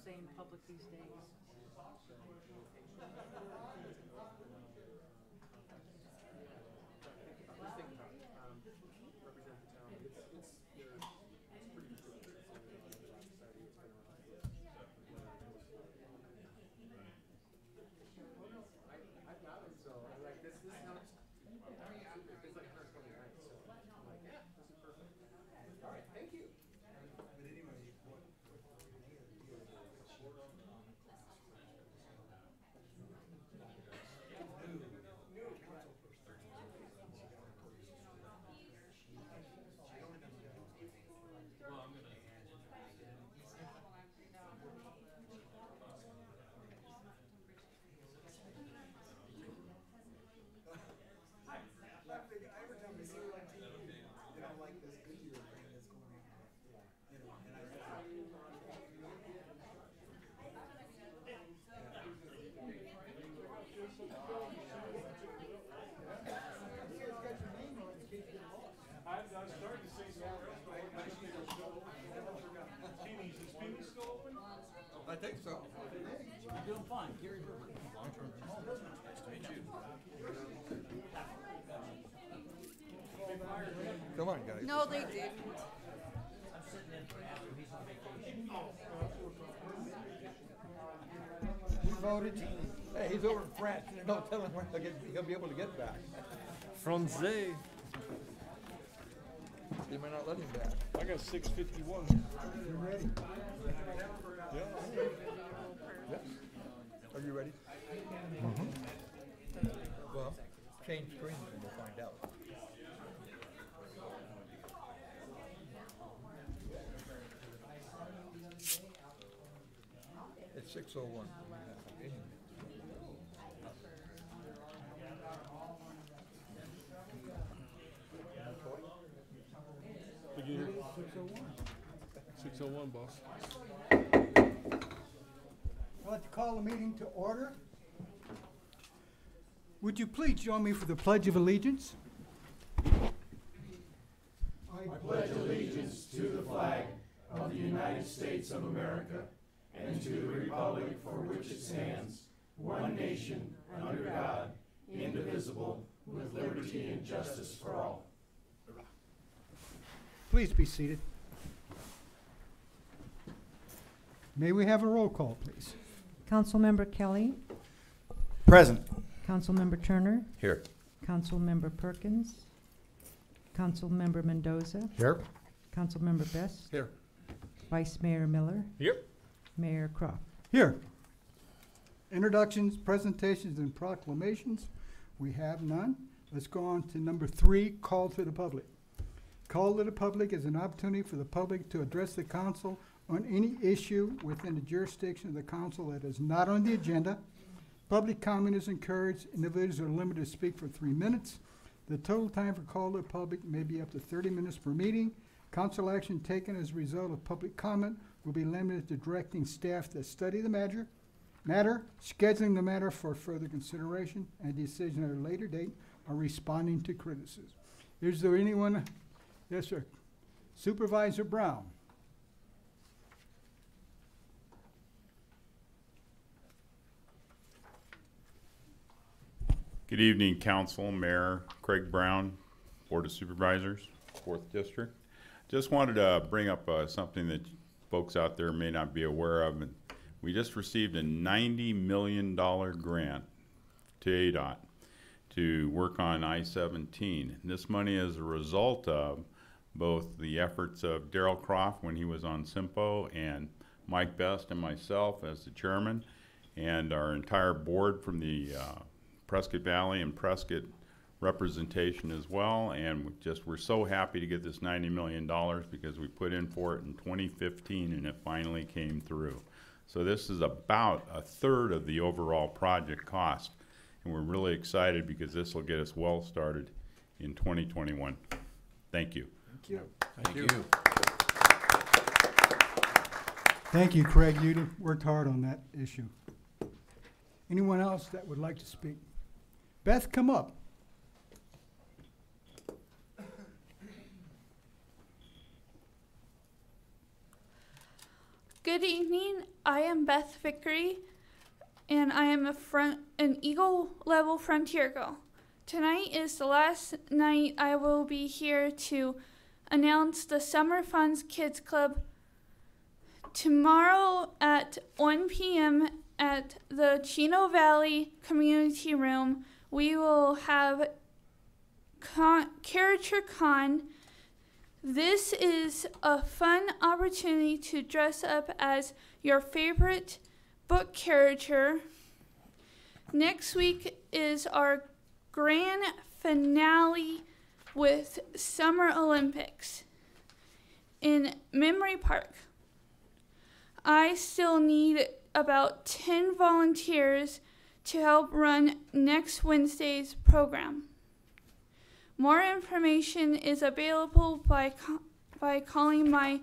say in public these days. I think so. You're doing fine. Gary Herbert. Long-term. Nice to meet you. Come on, guys. No, they didn't. I'm sitting in for after he's on vacation. We voted. Hey, he's over in France. There's no telling when he'll be able to get back. Francais. They might not let him back. I got 651. You ready? Yeah. Yes. Are you ready? Well, change screens and we'll find out. It's 6:01. Beginner. 601, boss. I'd like to call the meeting to order. Would you please join me for the Pledge of Allegiance? I pledge allegiance to the flag of the United States of America and to the republic for which it stands, one nation, under God, indivisible, with liberty and justice for all. Please be seated. May we have a roll call, please? Councilmember Kelly, Present. Councilmember Turner, Here. Councilmember Perkins, Councilmember Mendoza, Here. Councilmember Best, Here. Vice Mayor Miller, Yep. Mayor Croft. Here. Introductions, presentations, and proclamations. We have none. Let's go on to number 3, call to the public. Call to the public is an opportunity for the public to address the council on any issue within the jurisdiction of the council that is not on the agenda. Public comment is encouraged. Individuals are limited to speak for 3 minutes. The total time for call to the public may be up to 30 minutes per meeting. Council action taken as a result of public comment will be limited to directing staff to study the matter, scheduling the matter for further consideration and decision at a later date, or responding to criticism. Is there anyone? Yes, sir. Supervisor Brown. Good evening, Council, Mayor Craig Brown, Board of Supervisors, 4th District. Just wanted to bring up something that folks out there may not be aware of. We just received a $90 million grant to ADOT to work on I-17. This money is a result of both the efforts of Darrell Croft when he was on SIMPO, and Mike Best and myself as the chairman, and our entire board from the Prescott Valley and Prescott representation as well. And we're so happy to get this $90 million because we put in for it in 2015 and it finally came through. So this is about a third of the overall project cost. And we're really excited because this will get us well started in 2021. Thank you. Thank you. Thank you. Thank you, Craig. You worked hard on that issue. Anyone else that would like to speak? Beth, come up. Good Good evening. I am Beth Vickery, and I am an Eagle level Frontier girl. Tonight is the last night I will be here to announce the Summer Funds Kids Club. Tomorrow at 1 p.m. at the Chino Valley Community Room, we will have Caricature Con. This is a fun opportunity to dress up as your favorite book character. Next week is our grand finale with Summer Olympics in Memory Park. I still need about 10 volunteers to help run next Wednesday's program. More information is available by calling my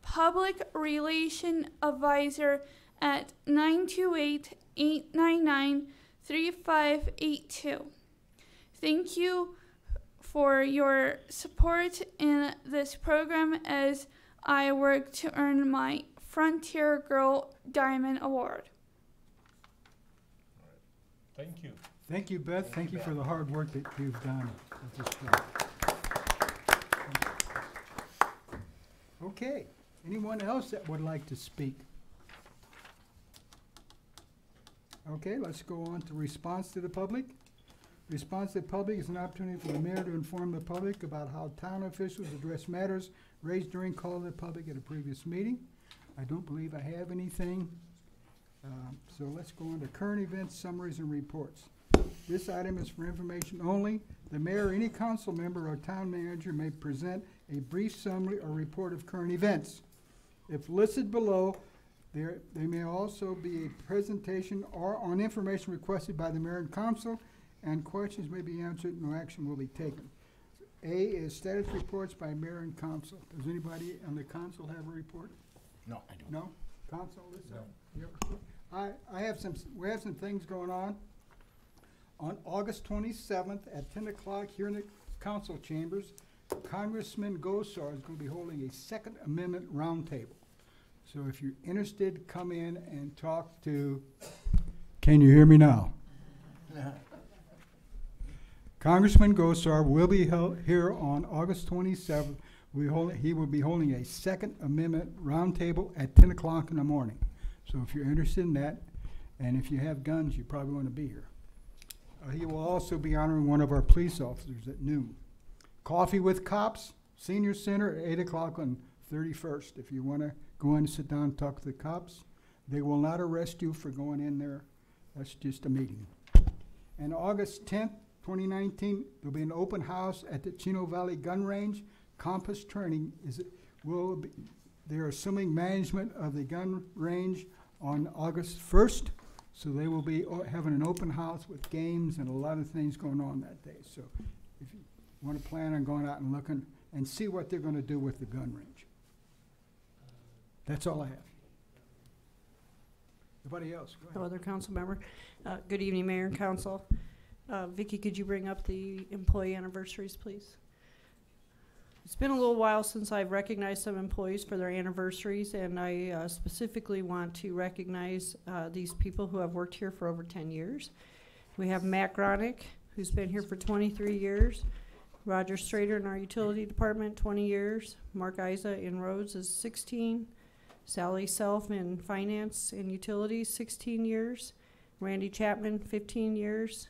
public relation advisor at 928-899-3582. Thank you for your support in this program as I work to earn my Frontier Girl Diamond Award. Thank you. Thank you, Beth. Thank you for the hard work that you've done with this club. Okay, anyone else that would like to speak? Okay, let's go on to response to the public. Response to the public is an opportunity for the mayor to inform the public about how town officials address matters raised during call to the public at a previous meeting. I don't believe I have anything. So let's go on to current events, summaries, and reports. This item is for information only. The mayor or any council member or town manager may present a brief summary or report of current events. If listed below, they may also be a presentation or on information requested by the mayor and council, and questions may be answered, no action will be taken. A is status reports by mayor and council. Does anybody on the council have a report? No, I don't. No? Council, listen. No. We have some things going on. On August 27th at 10 o'clock here in the council chambers, Congressman Gosar is going to be holding a Second Amendment roundtable. So if you're interested, come in and talk to, can you hear me now? Congressman Gosar will be here on August 27th. He will be holding a Second Amendment roundtable at 10 o'clock in the morning. So if you're interested in that, and if you have guns, you probably want to be here. He will also be honoring one of our police officers at noon. Coffee with Cops, Senior Center at 8 o'clock on 31st. If you want to go in and sit down and talk to the cops, they will not arrest you for going in there. That's just a meeting. And August 10th, 2019, there'll be an open house at the Chino Valley Gun Range. Compass Training they're assuming management of the gun range on August 1st. So they will be having an open house with games and a lot of things going on that day. So if you want to plan on going out and looking and see what they're going to do with the gun range. That's all I have. Anybody else? Go ahead. No other council member. Good evening, Mayor and Council. Vicki, could you bring up the employee anniversaries, please? It's been a little while since I've recognized some employees for their anniversaries, and I specifically want to recognize these people who have worked here for over 10 years. We have Matt Gronick, who's been here for 23 years. Roger Strader in our utility department, 20 years. Mark Isa in roads is 16. Sally Self in finance and utilities, 16 years. Randy Chapman, 15 years.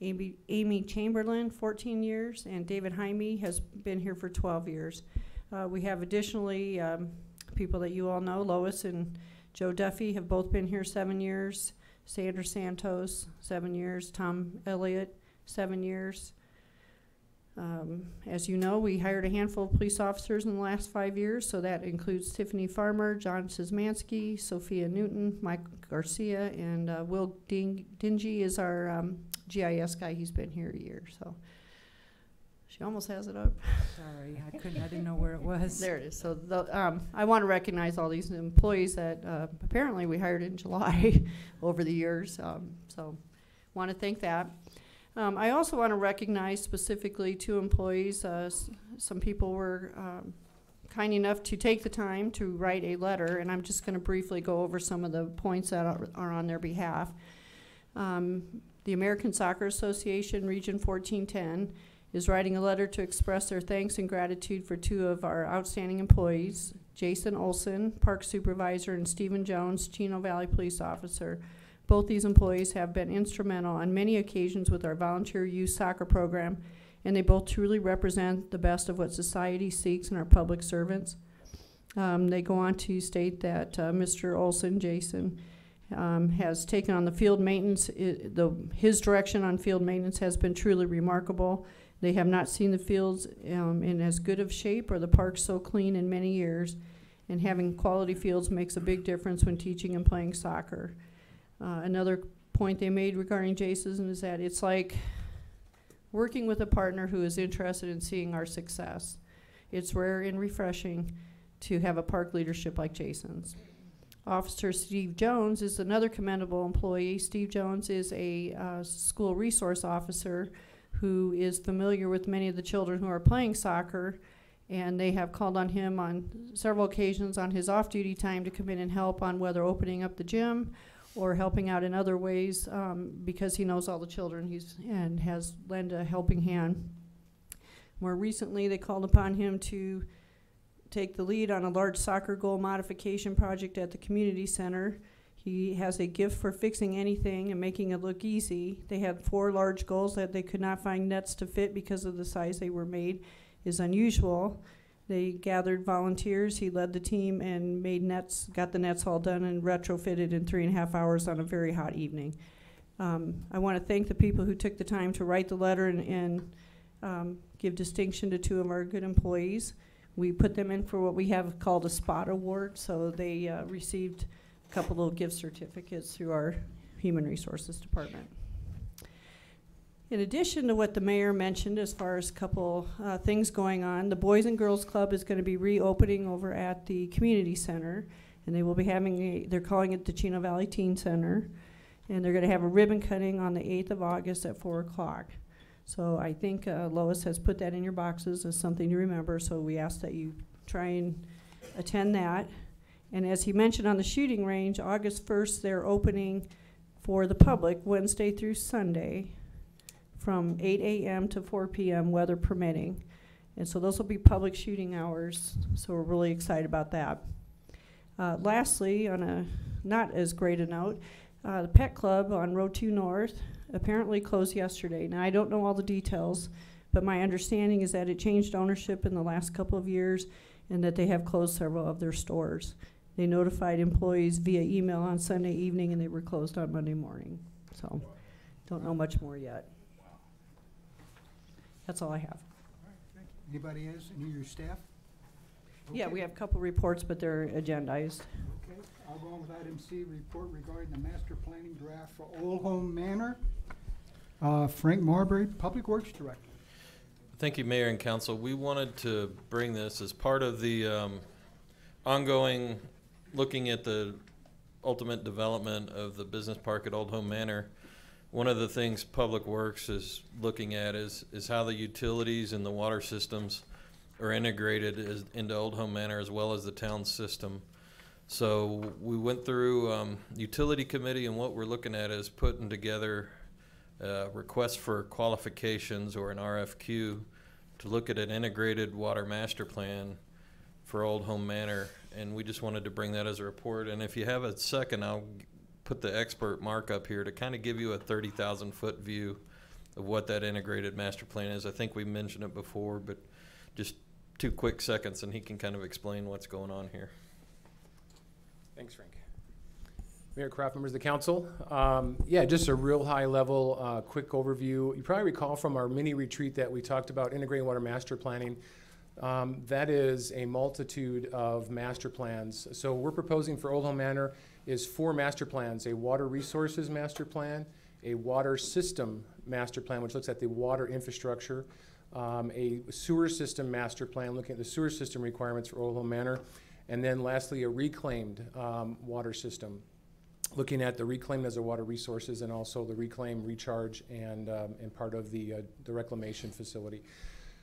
Amy Chamberlain, 14 years, and David Jaime has been here for 12 years. We have additionally people that you all know, Lois and Joe Duffy have both been here 7 years. Sandra Santos, 7 years. Tom Elliott, 7 years. As you know, we hired a handful of police officers in the last 5 years, so that includes Tiffany Farmer, John Szymanski, Sophia Newton, Mike Garcia, and Will Dingy is our GIS guy. He's been here a year, so she almost has it up. Sorry, I didn't know where it was. There it is. So I want to recognize all these employees that apparently we hired in July over the years, so want to thank that. I also want to recognize specifically two employees. Some people were kind enough to take the time to write a letter, and I'm just going to briefly go over some of the points that are on their behalf. The American Soccer Association, Region 1410, is writing a letter to express their thanks and gratitude for two of our outstanding employees, Jason Olson, Park Supervisor, and Stephen Jones, Chino Valley Police Officer. Both these employees have been instrumental on many occasions with our volunteer youth soccer program, and they both truly represent the best of what society seeks in our public servants. They go on to state that Mr. Olson, Jason, has taken on the field maintenance. His direction on field maintenance has been truly remarkable. They have not seen the fields in as good of shape or the parks so clean in many years, and having quality fields makes a big difference when teaching and playing soccer. Another point they made regarding Jason is that it's like working with a partner who is interested in seeing our success. It's rare and refreshing to have a park leadership like Jason's. Officer Steve Jones is another commendable employee. Steve Jones is a school resource officer who is familiar with many of the children who are playing soccer, and they have called on him on several occasions on his off-duty time to come in and help on whether opening up the gym or helping out in other ways, because he knows all the children and has lent a helping hand. More recently, they called upon him to take the lead on a large soccer goal modification project at the community center. He has a gift for fixing anything and making it look easy. They had 4 large goals that they could not find nets to fit because of the size they were made is unusual. They gathered volunteers. He led the team and made nets, got the nets all done and retrofitted in 3.5 hours on a very hot evening. I want to thank the people who took the time to write the letter and give distinction to 2 of our good employees. We put them in for what we have called a spot award, so they received a couple of gift certificates through our Human Resources Department. In addition to what the mayor mentioned as far as a couple things going on, the Boys and Girls Club is going to be reopening over at the community center, and they will be having they're calling it the Chino Valley Teen Center, and they're going to have a ribbon cutting on the 8th of August at 4 o'clock. So I think Lois has put that in your boxes as something to remember, so we ask that you try and attend that. And as he mentioned on the shooting range, August 1st, they're opening for the public Wednesday through Sunday from 8 a.m. to 4 p.m., weather permitting. And so those will be public shooting hours, so we're really excited about that. Lastly, on a not as great a note, the Pet Club on Road 2 North apparently closed yesterday. Now, I don't know all the details, but my understanding is that it changed ownership in the last couple of years and that they have closed several of their stores. They notified employees via email on Sunday evening, and they were closed on Monday morning. So, don't know much more yet. That's all I have. Anybody else, any of your staff? Yeah, Okay. we have a couple reports, but they're agendized. Okay, I'll go on with item C, report regarding the master planning draft for Old Home Manor. Frank Marbury, Public Works Director. Thank you, Mayor and Council. We wanted to bring this as part of the ongoing looking at the ultimate development of the business park at Old Home Manor. One of the things Public Works is looking at is how the utilities and the water systems are integrated into Old Home Manor as well as the town system. So we went through utility committee, and what we're looking at is putting together a request for qualifications or an RFQ to look at an integrated water master plan for Old Home Manor, and we just wanted to bring that as a report. And if you have a second, I'll put the expert mark up here to kind of give you a 30,000 foot view of what that integrated master plan is. I think we mentioned it before, but just 2 quick seconds and he can kind of explain what's going on here. Thanks, Frank. Mayor Kraft, members of the council. Yeah, just a real high level, quick overview. You probably recall from our mini retreat that we talked about integrating water master planning. That is a multitude of master plans. So we're proposing for Old Home Manor is 4 master plans: a water resources master plan, a water system master plan, which looks at the water infrastructure, a sewer system master plan, looking at the sewer system requirements for Old Home Manor, and then lastly, a reclaimed water system, looking at the reclaim as a water resources and also the reclaim, recharge, and part of the reclamation facility.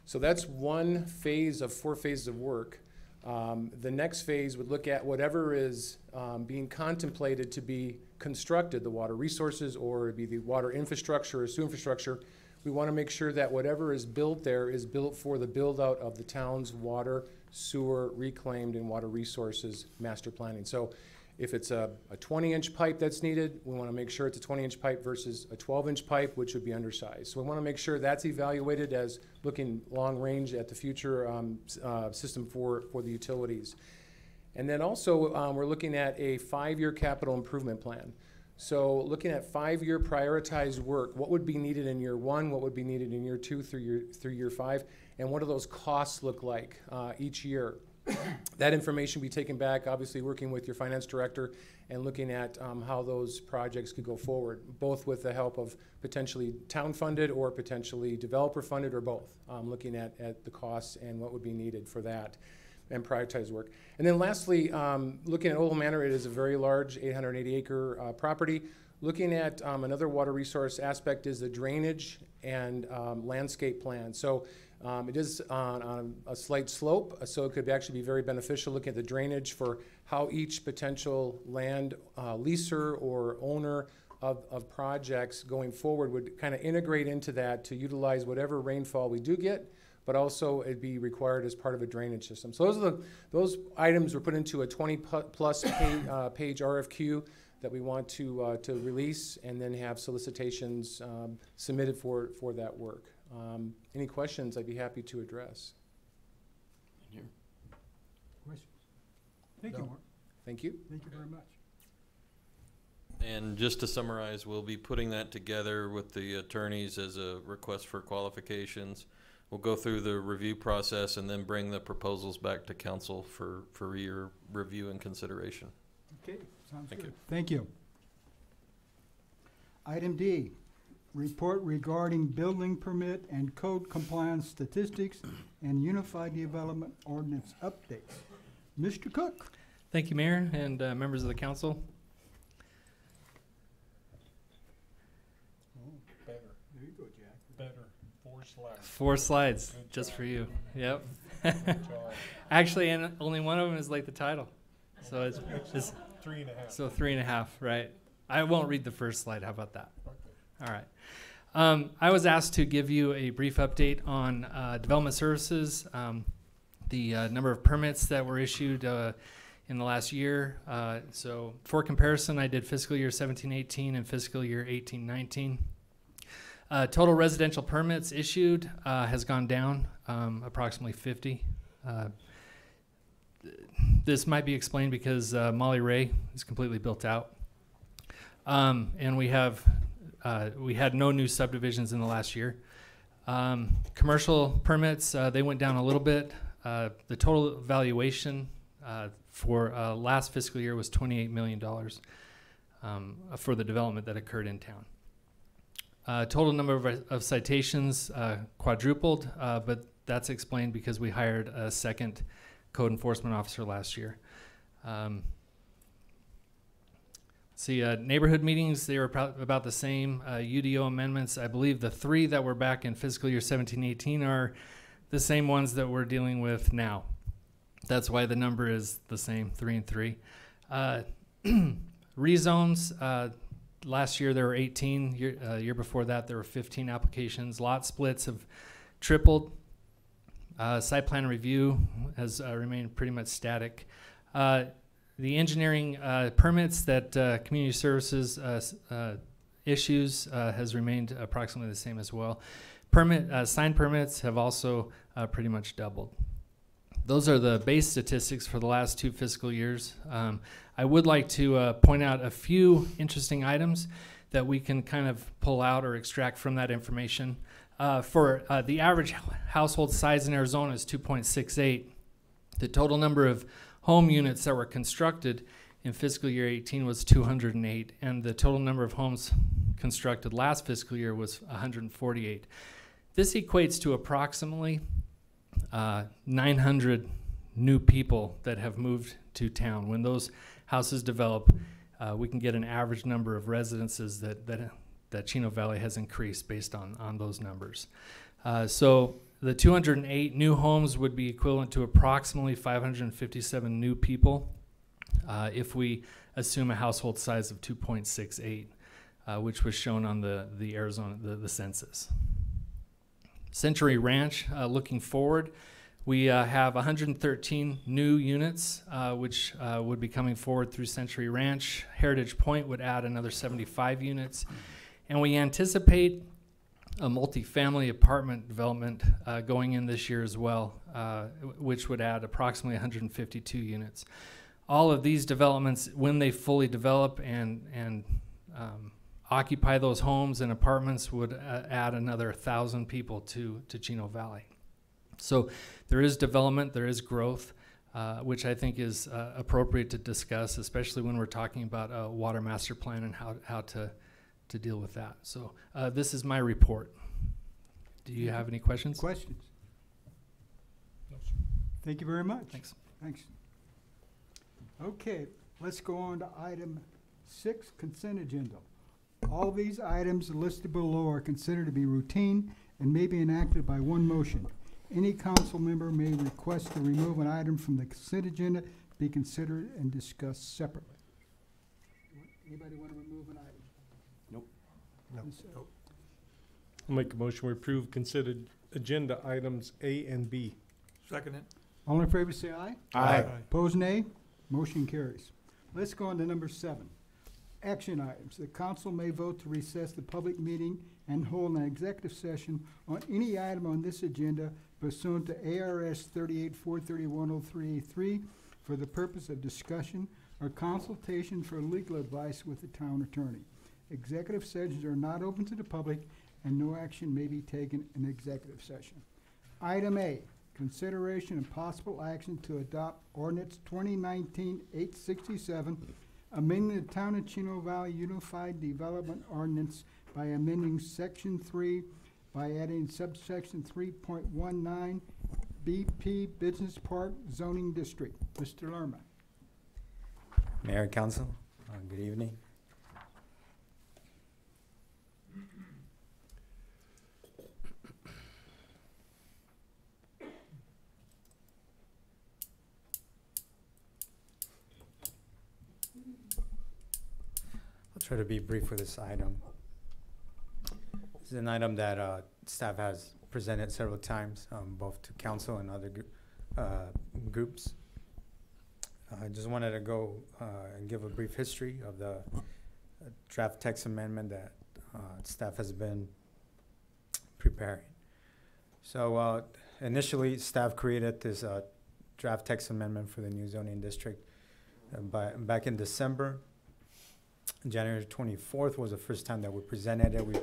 So that's one phase of 4 phases of work. The next phase would look at whatever is being contemplated to be constructed, the water resources or it'd be the water infrastructure or sewer infrastructure. We want to make sure that whatever is built there is built for the build out of the town's water, sewer, reclaimed, and water resources master planning. So if it's a 20-inch pipe that's needed, we want to make sure it's a 20-inch pipe versus a 12-inch pipe, which would be undersized. So we want to make sure that's evaluated as looking long range at the future system for the utilities. And then also we're looking at a 5-year capital improvement plan. So looking at 5-year prioritized work, what would be needed in year 1, what would be needed in year 2 through year 5, and what do those costs look like each year. That information be taken back, obviously working with your finance director and looking at how those projects could go forward, both with the help of potentially town funded or potentially developer funded or both, looking at the costs and what would be needed for that and prioritize work. And then lastly, looking at Old Home Manor, it is a very large 880 acre property. Looking at another water resource aspect is the drainage and landscape plan. So it is on a slight slope, so it could actually be very beneficial looking at the drainage for how each potential land leaser or owner of projects going forward would kind of integrate into that to utilize whatever rainfall we do get, but also it'd be required as part of a drainage system. So those items were put into a 20-plus page RFQ that we want to release and then have solicitations submitted for that work. Any questions I'd be happy to address. Questions? Thank you, Mark. Thank you. Thank you very much. And just to summarize, we'll be putting that together with the attorneys as a request for qualifications. We'll go through the review process and then bring the proposals back to council for your review and consideration. Okay, sounds Thank good. you. Thank you. Item D, report regarding building permit and code compliance statistics and unified development ordinance updates. Mr. Cook. Thank you, Mayor, and members of the council. Better. There you go, Jack. Better. 4 slides. 4 slides, Good just job. for you. Yep. Good job. Actually, and only one of them is like the title. So it's 3.5. so 3.5, right? I won't read the first slide. How about that? Okay. All right. I was asked to give you a brief update on development services, the number of permits that were issued in the last year. So for comparison, I did fiscal year 17-18 and fiscal year 18-19. Total residential permits issued has gone down approximately 50. This might be explained because Molly Ray is completely built out. And we had no new subdivisions in the last year. Commercial permits, they went down a little bit. The total valuation for last fiscal year was $28 million for the development that occurred in town. Total number of citations quadrupled, but that's explained because we hired a second code enforcement officer last year. Neighborhood meetings, they were about the same. UDO amendments, I believe the 3 that were back in fiscal year 17-18 are the same ones that we're dealing with now. That's why the number is the same, 3 and 3. Rezones, last year there were 18. Year before that there were 15 applications. Lot splits have tripled. Site plan review has remained pretty much static. The engineering permits that community services issues has remained approximately the same as well. Sign permits have also pretty much doubled. Those are the base statistics for the last 2 fiscal years. I would like to point out a few interesting items that we can kind of pull out or extract from that information. For the average household size in Arizona is 2.68. The total number of home units that were constructed in fiscal year 18 was 208, and the total number of homes constructed last fiscal year was 148. This equates to approximately 900 new people that have moved to town. When those houses develop, we can get an average number of residences that Chino Valley has increased based on those numbers. So The 208 new homes would be equivalent to approximately 557 new people if we assume a household size of 2.68, which was shown on the Arizona, the census. Century Ranch, looking forward, we have 113 new units, which would be coming forward through Century Ranch. Heritage Point would add another 75 units. And we anticipate a multifamily apartment development going in this year as well, which would add approximately 152 units. All of these developments, when they fully develop and occupy those homes and apartments, would add another 1,000 people to Chino Valley. So there is development, there is growth, which I think is appropriate to discuss, especially when we're talking about a water master plan and how to deal with that. So this is my report. Do you have any questions? Questions? Thank you very much. Thanks. Thanks. Okay, let's go on to item 6, consent agenda. All these items listed below are considered to be routine and may be enacted by one motion. Any council member may request to remove an item from the consent agenda to be considered and discussed separately. Anybody want to remove an item? Nope. Nope. I'll make a motion, we approve considered agenda items A and B. Second it. All in favor say aye. Aye. Opposed, nay. Motion carries. Let's go on to number 7. Action items. The council may vote to recess the public meeting and hold an executive session on any item on this agenda pursuant to ARS 38-431-03A3 for the purpose of discussion or consultation for legal advice with the town attorney. Executive sessions are not open to the public and no action may be taken in executive session. Item A, consideration and possible action to adopt ordinance 2019-867, amending the Town of Chino Valley Unified Development Ordinance by amending Section 3 by adding subsection 3.19 BP Business Park Zoning District. Mr. Lerma. Mayor and Council, good evening. I'll try to be brief with this item. This is an item that staff has presented several times, both to council and other groups. I just wanted to go and give a brief history of the draft text amendment that staff has been preparing. So initially, staff created this draft text amendment for the new zoning district back in December. January 24th was the first time that we presented it. We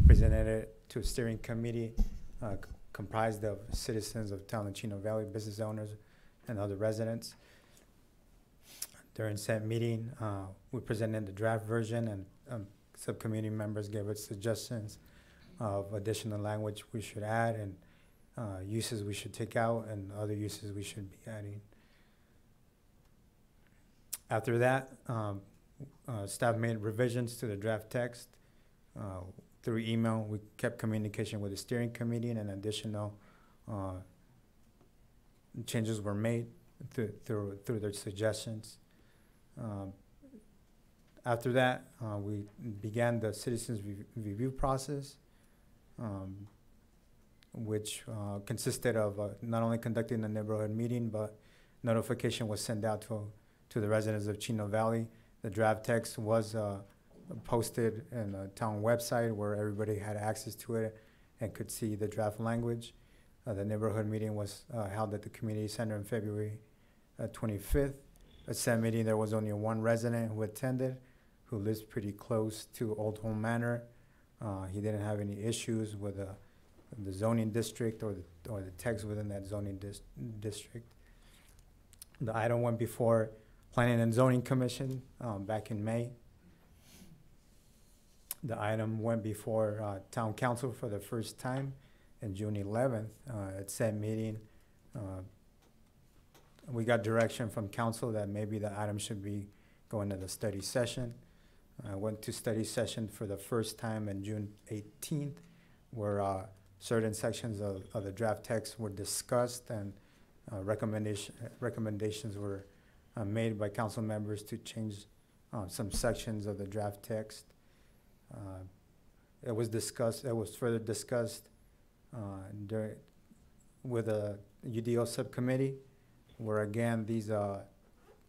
presented it to a steering committee comprised of citizens of town of Chino Valley, business owners, and other residents. During said meeting, we presented the draft version, and subcommittee members gave us suggestions of additional language we should add and uses we should take out and other uses we should be adding. After that, staff made revisions to the draft text through email. We kept communication with the steering committee, and additional changes were made through their suggestions. After that, we began the citizens review process, which consisted of not only conducting a neighborhood meeting, but notification was sent out to the residents of Chino Valley. The draft text was posted in a town website where everybody had access to it and could see the draft language. The neighborhood meeting was held at the community center on February 25th. At that meeting, there was only one resident who attended, who lives pretty close to Old Home Manor. He didn't have any issues with the zoning district or the text within that zoning district. The item went before Planning and Zoning Commission back in May. The item went before Town Council for the first time on June 11th. At said meeting, we got direction from council that maybe the item should be going to the study session. I went to study session for the first time on June 18th, where certain sections of the draft text were discussed, and recommendations were made by council members to change some sections of the draft text. It was further discussed with a UDO subcommittee, where again these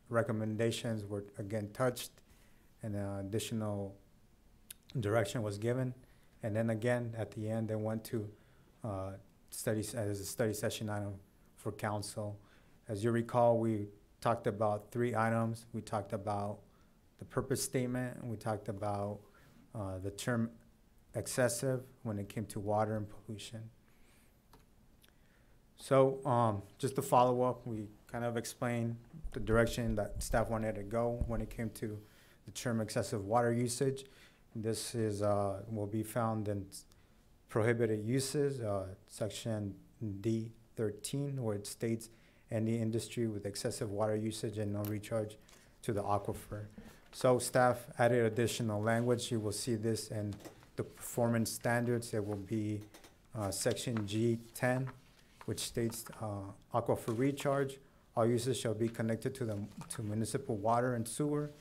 recommendations were again touched, and additional direction was given. And then again at the end they went to studies as a study session item for council. As you recall, we talked about 3 items. We talked about the purpose statement, and we talked about the term excessive when it came to water and pollution. So just to follow up, we kind of explained the direction that staff wanted to go when it came to the term excessive water usage. This is will be found in prohibited uses, section D13, where it states any industry with excessive water usage and no recharge to the aquifer. So staff added additional language. You will see this in the performance standards. It will be section G10, which states aquifer recharge. All uses shall be connected to municipal water and sewer,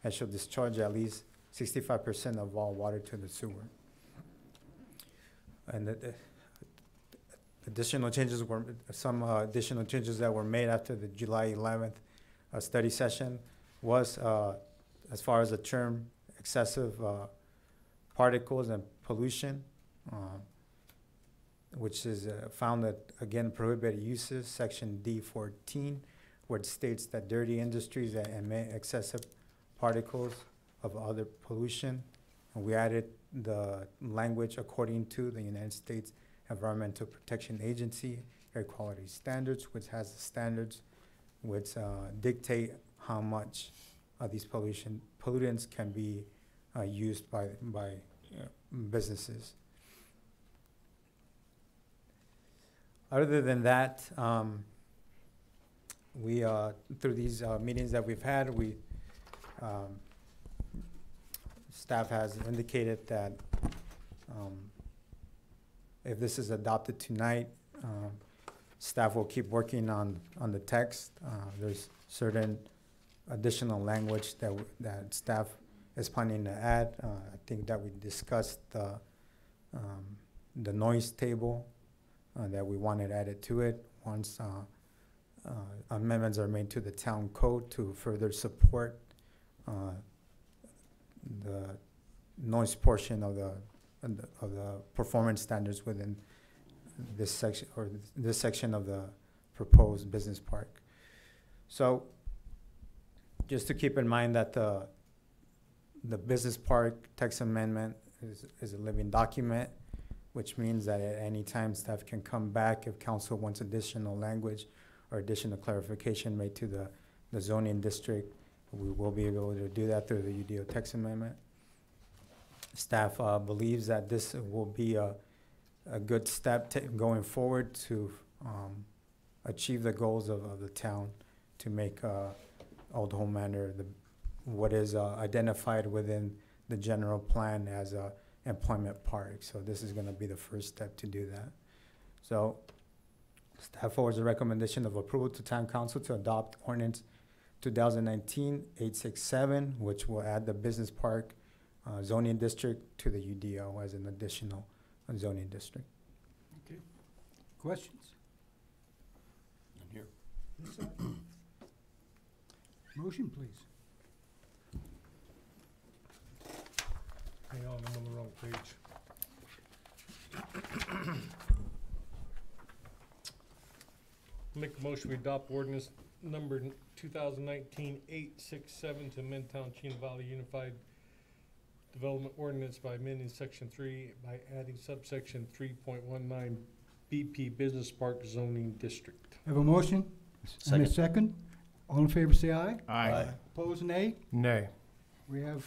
and shall discharge at least 65% of all water to the sewer. And additional changes that were made after the July 11th study session was as far as the term excessive particles and pollution, which is found at, again, prohibited uses, section D14, where it states that dirty industries that emit excessive particles of other pollution. And we added the language according to the United States Environmental Protection Agency air quality standards, which has the standards which dictate how much of these pollutants can be used by businesses. Other than that, we through these meetings that we've had, staff has indicated that if this is adopted tonight, staff will keep working on the text. There's certain additional language that staff is planning to add. I think that we discussed the noise table that we wanted added to it once amendments are made to the town code to further support the noise portion of the performance standards within this section of the proposed business park. So just to keep in mind that the business park text amendment is a living document, which means that at any time staff can come back if council wants additional language or additional clarification made to the zoning district. We will be able to do that through the UDO text amendment. Staff believes that this will be a good step going forward to achieve the goals of the town to make Old Home Manor what is identified within the general plan as a employment park. So this is going to be the first step to do that. So staff forwards a recommendation of approval to town council to adopt ordinance 2019-867, which will add the business park zoning district to the UDO as an additional zoning district. Okay. Questions? I'm here. Motion, please. Hang on, I'm on the wrong page. Make a motion, we adopt ordinance number 2019-867 to amend Town Chino Valley Unified Development Ordinance by amending section 3 by adding subsection 3.19 BP Business Park Zoning District. Have a motion and a second. All in favor say aye. Aye. Opposed, nay. Nay. We have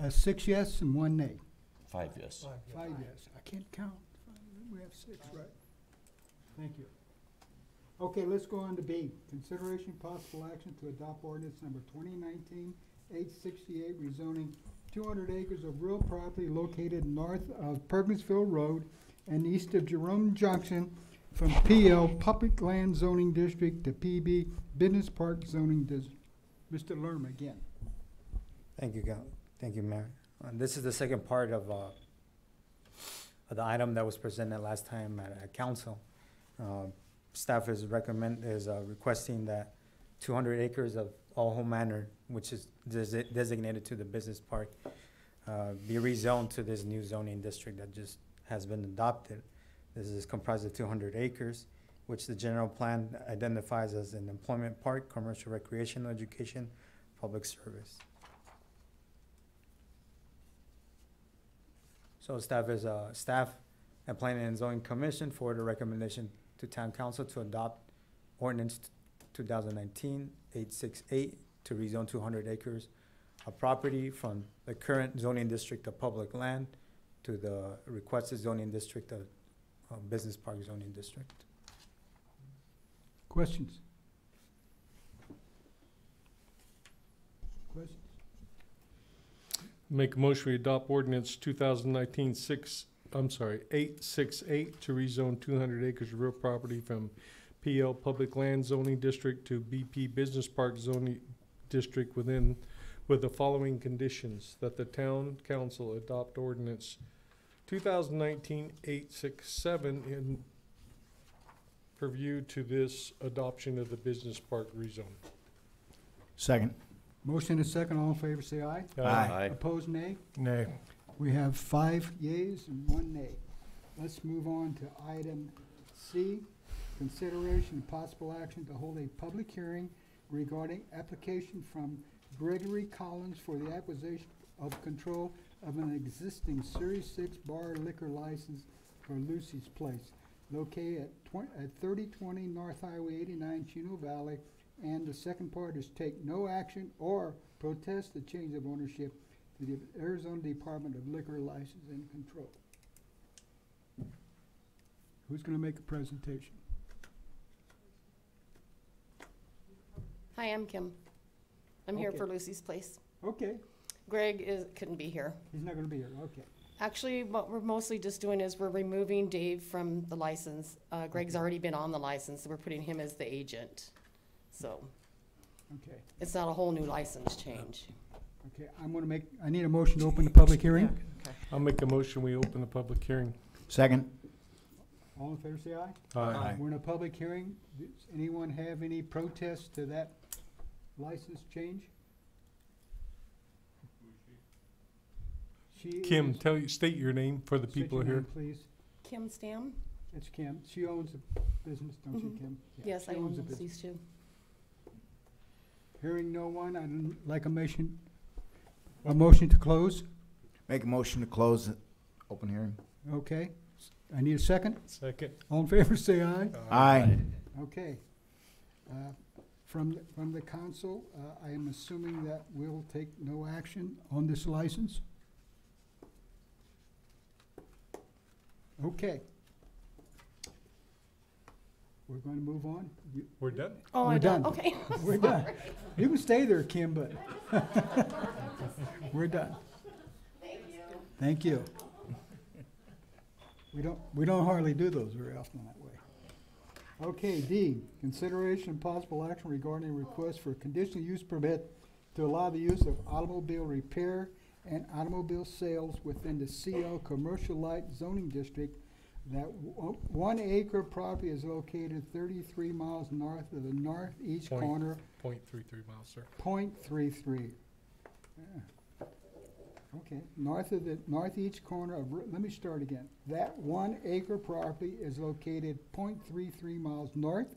6 yes and 1 nay. 5 yes. 5 yes. I can't count. We have 6, right? Thank you. Okay, let's go on to B. Consideration possible action to adopt ordinance number 2019-868, rezoning 200 acres of real property located north of Perkinsville Road and east of Jerome Junction from PL Public Land Zoning District to PB Business Park Zoning District. Mr. Lerma again. Thank you, Thank you, Mayor. This is the second part of the item that was presented last time at council. Staff is requesting that 200 acres of All Home Manor, which is designated to the business park, be rezoned to this new zoning district that just has been adopted. This is comprised of 200 acres, which the general plan identifies as an employment park, commercial, recreational, education, public service. So staff and Planning and Zoning Commission forward a recommendation to Town Council to adopt ordinance 2019-868 to rezone 200 acres of property from the current zoning district of public land to the requested zoning district of business park zoning district. Questions? Questions? Make a motion we adopt ordinance 868 to rezone 200 acres of real property from PL Public Land Zoning District to BP Business Park Zoning District with the following conditions: that the town council adopt ordinance 2019-867 in purview to this adoption of the business park rezone. Second. Motion is second. All in favor, say aye. Aye. Opposed, nay. Nay. We have 5 yeas and 1 nay. Let's move on to item C, consideration and possible action to hold a public hearing regarding application from Gregory Collins for the acquisition of control of an existing Series 6 bar liquor license for Lucy's Place, located at 3020 North Highway 89, Chino Valley. And the second part is take no action or protest the change of ownership to the Arizona Department of Liquor License and Control. Who's going to make a presentation? Hi, I'm Kim. I'm here Okay. for Lucy's Place. Okay, Greg couldn't be here. he's not going to be here. Okay. Actually, what we're mostly just doing is we're removing Dave from the license. Greg's already been on the license, so we're putting him as the agent. So Okay. it's not a whole new license change. Okay. I need a motion to open the public hearing. Okay. I'll make a motion we open the public hearing. Second. All in favor, say aye. Aye. We're in a public hearing. Does anyone have any protests to that license change? She Kim, is- state your name for the state people your here. name, please. Kim Stam? It's Kim. She owns the business, don't you, Mhm. Kim? Yeah, Yes, she I owns own the business. these two. Hearing no one, I'd like a motion to close. Make a motion to close the open hearing. Okay. I need a second. Second. All in favor, say aye. Aye. Okay. From the council, I am assuming that we'll take no action on this license? Okay. We're going to move on. We're done? Oh, We're I'm done. done. Okay. We're done. You can stay there, Kim, but we're done. Thank you. We don't hardly do those very often that way. Okay, D, consideration and possible action regarding a request for a conditional use permit to allow the use of automobile repair and automobile sales within the CL Commercial Light Zoning District. That 1 acre property is located 33 miles north of the northeast corner. 0.33 miles, sir. 0.33. Yeah. Okay, north of the northeast corner of, let me start again. That 1 acre property is located 0.33 miles north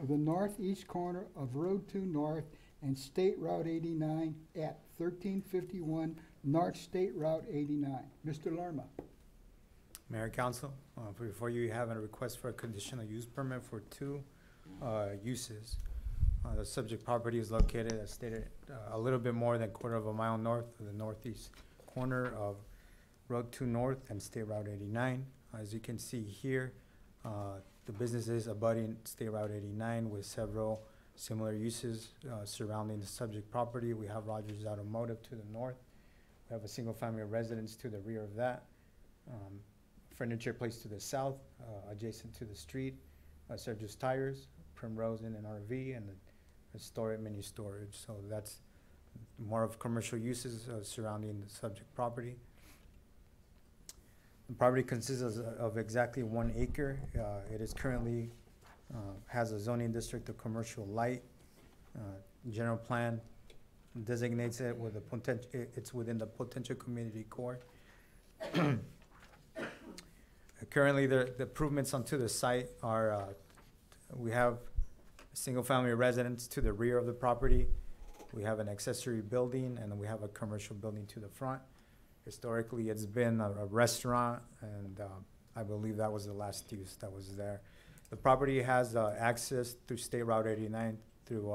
of the northeast corner of Road 2 North and State Route 89 at 1351 North State Route 89. Mr. Lerma. Mayor Council, before you have a request for a conditional use permit for 2 uses. The subject property is located, as stated, a little bit more than 1/4 mile north of the northeast corner of Road 2 North and State Route 89. As you can see here, the businesses abutting State Route 89 with several similar uses surrounding the subject property. We have Rogers Automotive to the north. We have a single family residence to the rear of that. furniture place to the south, adjacent to the street, Sergio's Tires, Primrose Inn and RV, and a storage, mini storage. So that's more of commercial uses surrounding the subject property. The property consists of exactly 1 acre. It is currently has a zoning district of commercial light. General plan designates it with a potential. It's within the potential community core. Currently, the improvements onto the site are we have single-family residence to the rear of the property. We have an accessory building, and then we have a commercial building to the front. Historically, it's been a restaurant, and I believe that was the last use that was there. The property has access through State Route 89 through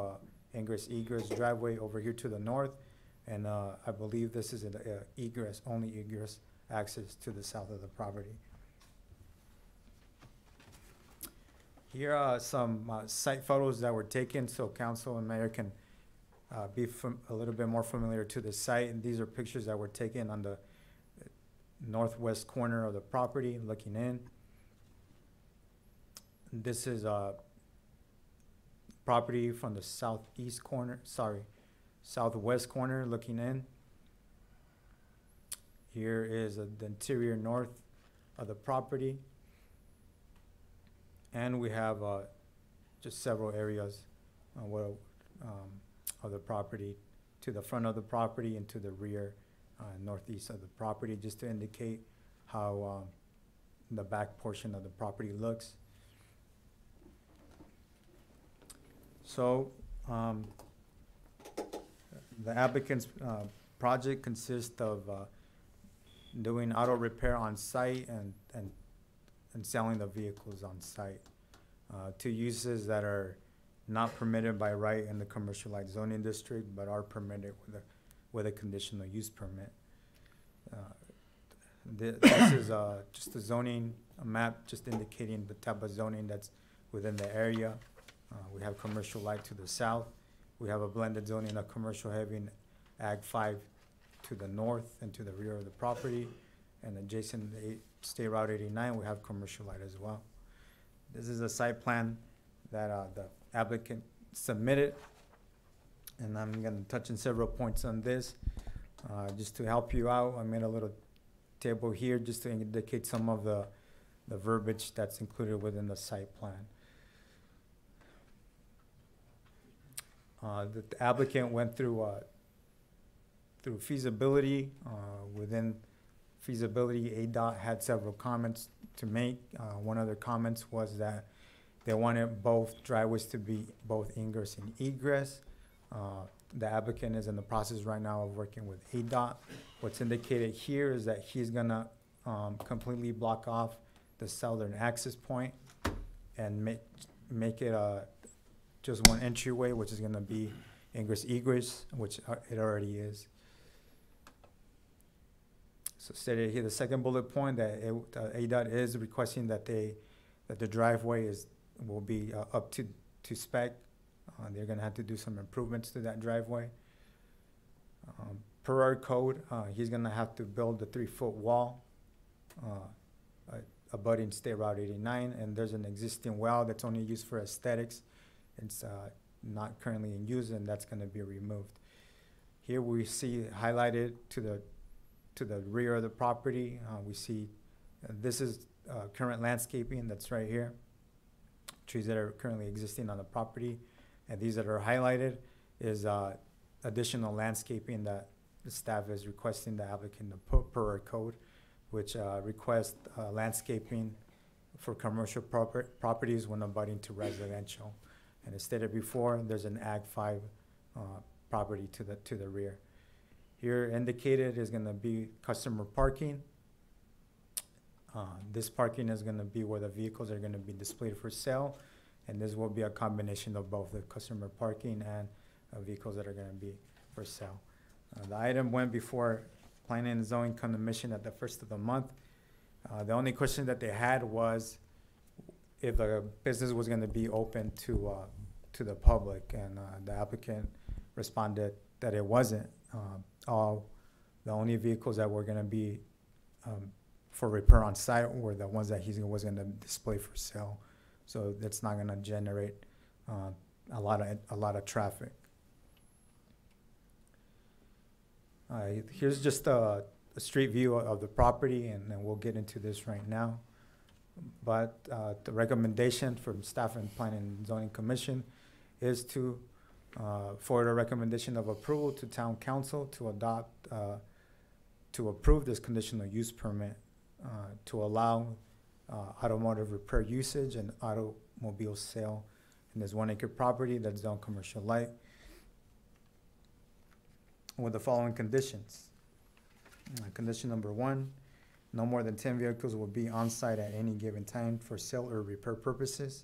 ingress-egress driveway over here to the north, and I believe this is an only egress access to the south of the property. Here are some site photos that were taken so council and mayor can be a little bit more familiar to the site. And these are pictures that were taken on the northwest corner of the property looking in. This is a property from the southwest corner looking in. Here is the interior north of the property. And we have just several areas of the property, to the front of the property and to the rear northeast of the property, just to indicate how the back portion of the property looks. So the applicant's project consists of doing auto repair on site and selling the vehicles on site. 2 uses that are not permitted by right in the commercial light zoning district, but are permitted with a conditional use permit. This is just a zoning map, just indicating the type of zoning that's within the area. We have commercial light to the south. We have a blended zoning of commercial heavy and Ag 5 to the north and to the rear of the property. And adjacent to State Route 89, we have commercial light as well. This is a site plan that the applicant submitted, and I'm going to touch on several points on this. Just to help you out, I made a little table here just to indicate some of the verbiage that's included within the site plan. The applicant went through feasibility. Within feasibility, ADOT had several comments to make. One of their comments was that they wanted both driveways to be both ingress and egress. The applicant is in the process right now of working with ADOT. What's indicated here is that he's gonna completely block off the southern access point and make it just one entryway, which is gonna be ingress egress, which it already is. So stated here, the second bullet point, that ADOT is requesting that the driveway will be up to spec. They're gonna have to do some improvements to that driveway. Per our code, he's gonna have to build a 3-foot wall abutting State Route 89, and there's an existing well that's only used for aesthetics. It's not currently in use, and that's gonna be removed. Here we see highlighted to the rear of the property, we see this is current landscaping that's right here. Trees that are currently existing on the property, and these that are highlighted is additional landscaping that the staff is requesting the applicant to put per our code, which request landscaping for commercial properties when abutting to residential. And as stated before, there's an Ag 5 property to the rear. Here indicated is gonna be customer parking. This parking is gonna be where the vehicles are gonna be displayed for sale, and this will be a combination of both the customer parking and vehicles that are gonna be for sale. The item went before Planning and Zoning Commission at the first of the month. The only question that they had was if the business was gonna be open to the public, and the applicant responded that it wasn't. The only vehicles that were gonna be for repair on site were the ones that he was gonna display for sale. So that's not gonna generate, a lot of traffic. Here's just a street view of the property, and then we'll get into this right now. But the recommendation from staff and Planning and Zoning Commission is to forward a recommendation of approval to Town Council to adopt, to approve this conditional use permit to allow automotive repair usage and automobile sale in this 1 acre property that's zone commercial light with the following conditions. Condition number 1, no more than 10 vehicles will be on site at any given time for sale or repair purposes.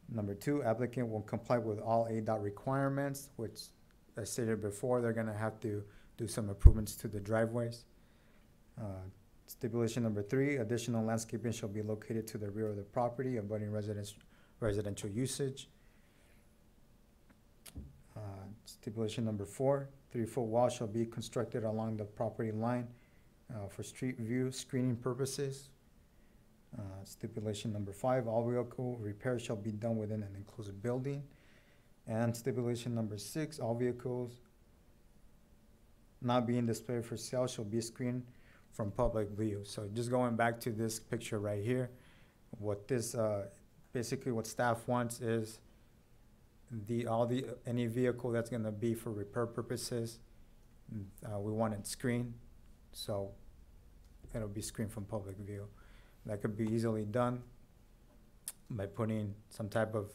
Number 2, applicant will comply with all ADOT requirements, which, as stated before, they're gonna have to do some improvements to the driveways. Stipulation number 3, additional landscaping shall be located to the rear of the property, abutting residential usage. Stipulation number 4, 3-foot wall shall be constructed along the property line for street view screening purposes. Stipulation number 5, all vehicle repairs shall be done within an enclosed building. And stipulation number 6, all vehicles not being displayed for sale shall be screened from public view. So just going back to this picture right here, what this, basically what staff wants is any vehicle that's gonna be for repair purposes, we want it screened, so it'll be screened from public view. That could be easily done by putting some type of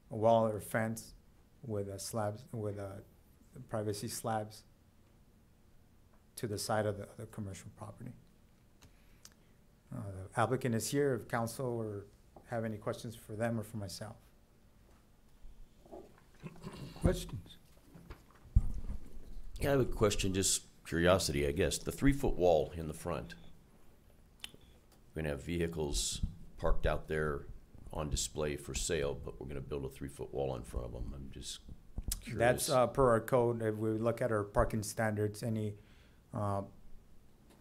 a wall or fence with a slabs, with a privacy slabs to the side of the commercial property. The applicant is here. If council or have any questions for them or for myself. Questions? Yeah, I have a question, just curiosity, I guess. The 3-foot wall in the front. We're gonna have vehicles parked out there on display for sale, but we're gonna build a 3-foot wall in front of them. I'm just curious. That's per our code. If we look at our parking standards, any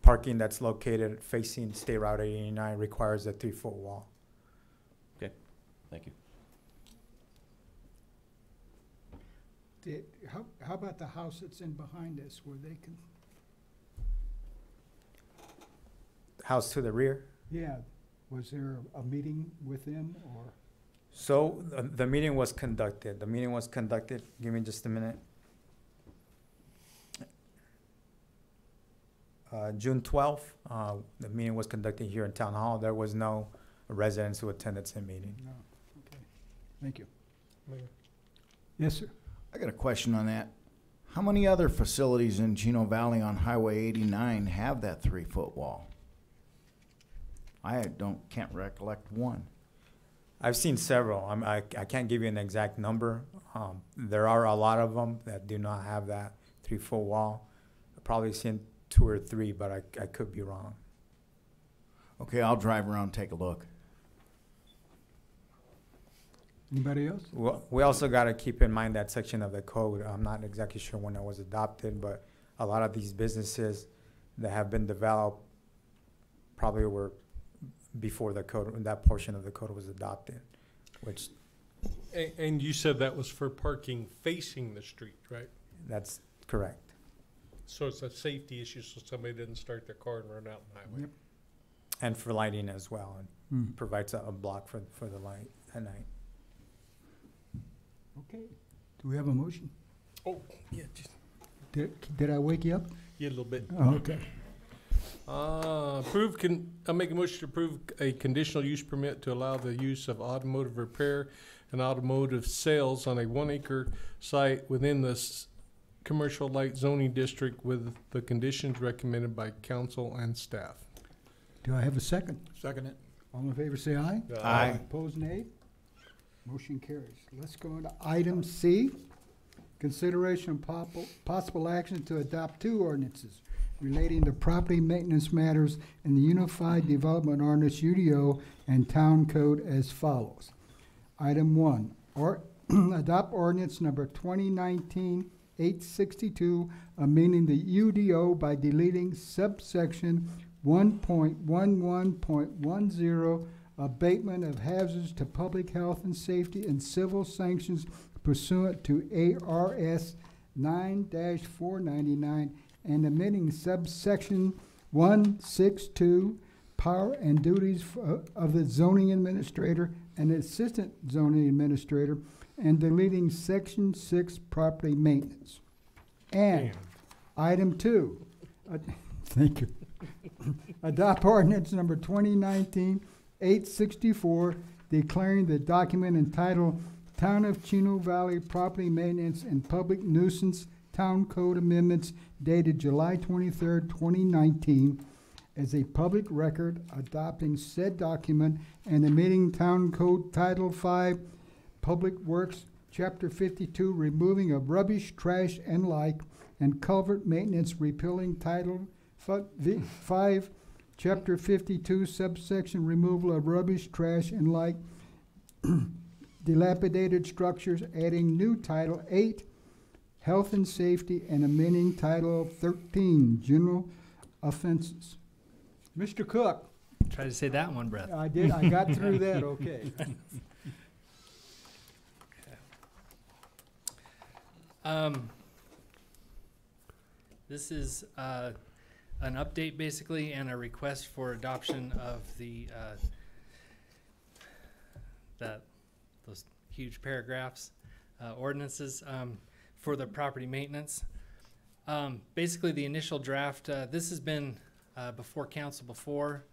parking that's located facing State Route 89 requires a 3-foot wall. Okay, thank you. How about the house that's in behind us where they can, House to the rear? yeah, was there a meeting with them or? So the meeting was conducted. Give me just a minute. June 12th, the meeting was conducted here in Town Hall. There was no residents who attended the meeting. No, okay, thank you. Mayor. Yes, sir. I got a question on that. How many other facilities in Chino Valley on Highway 89 have that 3-foot wall? I can't recollect one. I've seen several. I can't give you an exact number. There are a lot of them that do not have that 3-foot wall. I've probably seen 2 or 3, but I could be wrong. Okay, I'll drive around and take a look. Anybody else? Well, we also got to keep in mind that section of the code. I'm not exactly sure when it was adopted, but a lot of these businesses that have been developed probably were before the code, that portion of the code was adopted, which. And you said that was for parking facing the street, right? That's correct. So it's a safety issue, so somebody doesn't start their car and run out in the highway. Yep. And for lighting as well. It provides a block for the light at night. Okay, do we have a motion? Oh, yeah, just Did I wake you up? yeah, a little bit. Oh, okay. I'll make a motion to approve a conditional use permit to allow the use of automotive repair and automotive sales on a 1 acre site within the commercial light zoning district with the conditions recommended by council and staff. Do I have a second? Second it. All in favor, say aye. Aye. Opposed, nay. Motion carries. Let's go into item C. Consideration of possible action to adopt 2 ordinances relating to property maintenance matters in the Unified Development Ordinance UDO and Town Code as follows. Item 1, adopt ordinance number 2019-862, amending the UDO by deleting subsection 1.11.10, abatement of hazards to public health and safety and civil sanctions pursuant to ARS 9-499, and amending subsection 162, power and duties of the zoning administrator and assistant zoning administrator, and deleting section 6, property maintenance. And item 2, thank you. Adopt ordinance number 2019-864, declaring the document entitled Town of Chino Valley Property Maintenance and Public Nuisance Town Code Amendments dated July 23rd, 2019, as a public record, adopting said document and amending Town Code Title 5, Public Works, Chapter 52, removing of rubbish, trash, and like, and culvert maintenance, repealing Title 5, Chapter 52, subsection removal of rubbish, trash, and like, dilapidated structures, adding new Title 8, Health and Safety, and amending Title 13, General Offenses. Mr. Cook. Try to say that in one breath. I did. I got through that okay. This is an update basically and a request for adoption of the those huge paragraphs, ordinances for the property maintenance. Basically the initial draft, this has been before council before.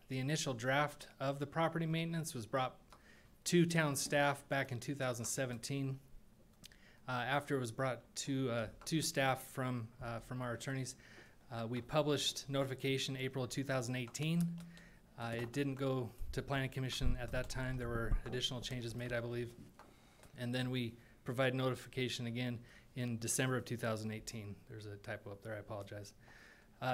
The initial draft of the property maintenance was brought to town staff back in 2017. After it was brought to staff from our attorneys, we published notification April of 2018. It didn't go to Planning Commission at that time. There were additional changes made, I believe. And then we provided notification again in December of 2018. There's a typo up there, I apologize.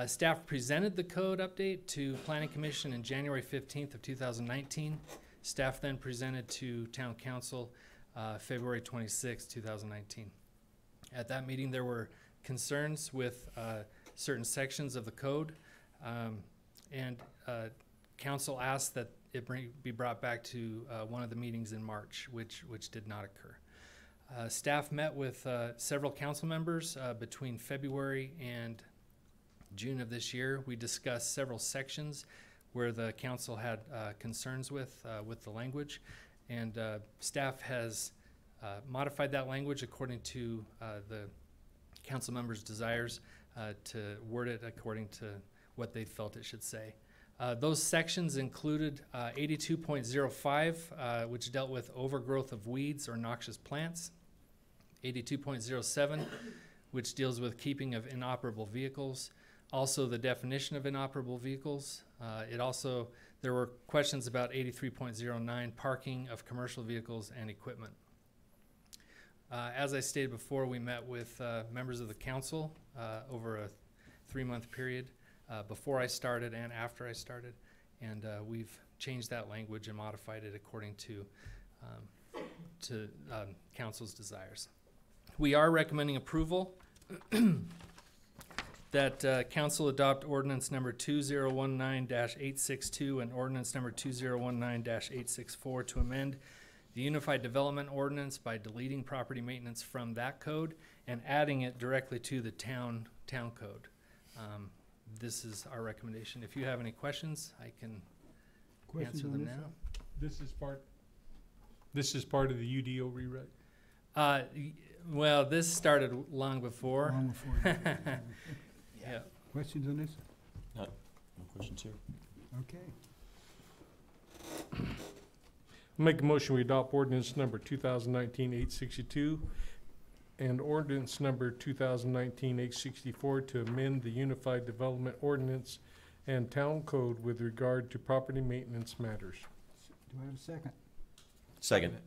Staff presented the code update to Planning Commission in January 15th of 2019. Staff then presented to Town Council February 26, 2019. At that meeting, there were concerns with certain sections of the code, and Council asked that it be brought back to one of the meetings in March, which did not occur. Staff met with several council members between February and June of this year. We discussed several sections where the council had concerns with the language, and staff has modified that language according to the council members' desires to word it according to what they felt it should say. Those sections included 82.05, which dealt with overgrowth of weeds or noxious plants, 82.07, which deals with keeping of inoperable vehicles, also the definition of inoperable vehicles. There were questions about 83.09, parking of commercial vehicles and equipment. As I stated before, we met with members of the council over a 3-month period before I started and after I started, and we've changed that language and modified it according to council's desires. We are recommending approval that council adopt ordinance number 2019-862 and ordinance number 2019-864 to amend the Unified Development Ordinance by deleting property maintenance from that code and adding it directly to the town code. This is our recommendation. If you have any questions, I can answer them now. This is part of the UDO rewrite. Well, this started long before. Long before. Yeah. Questions on this? No questions here. Okay. Make a motion, we adopt ordinance number 2019-862 and ordinance number 2019-864 to amend the Unified Development Ordinance and Town Code with regard to property maintenance matters. Do I have a second? Second.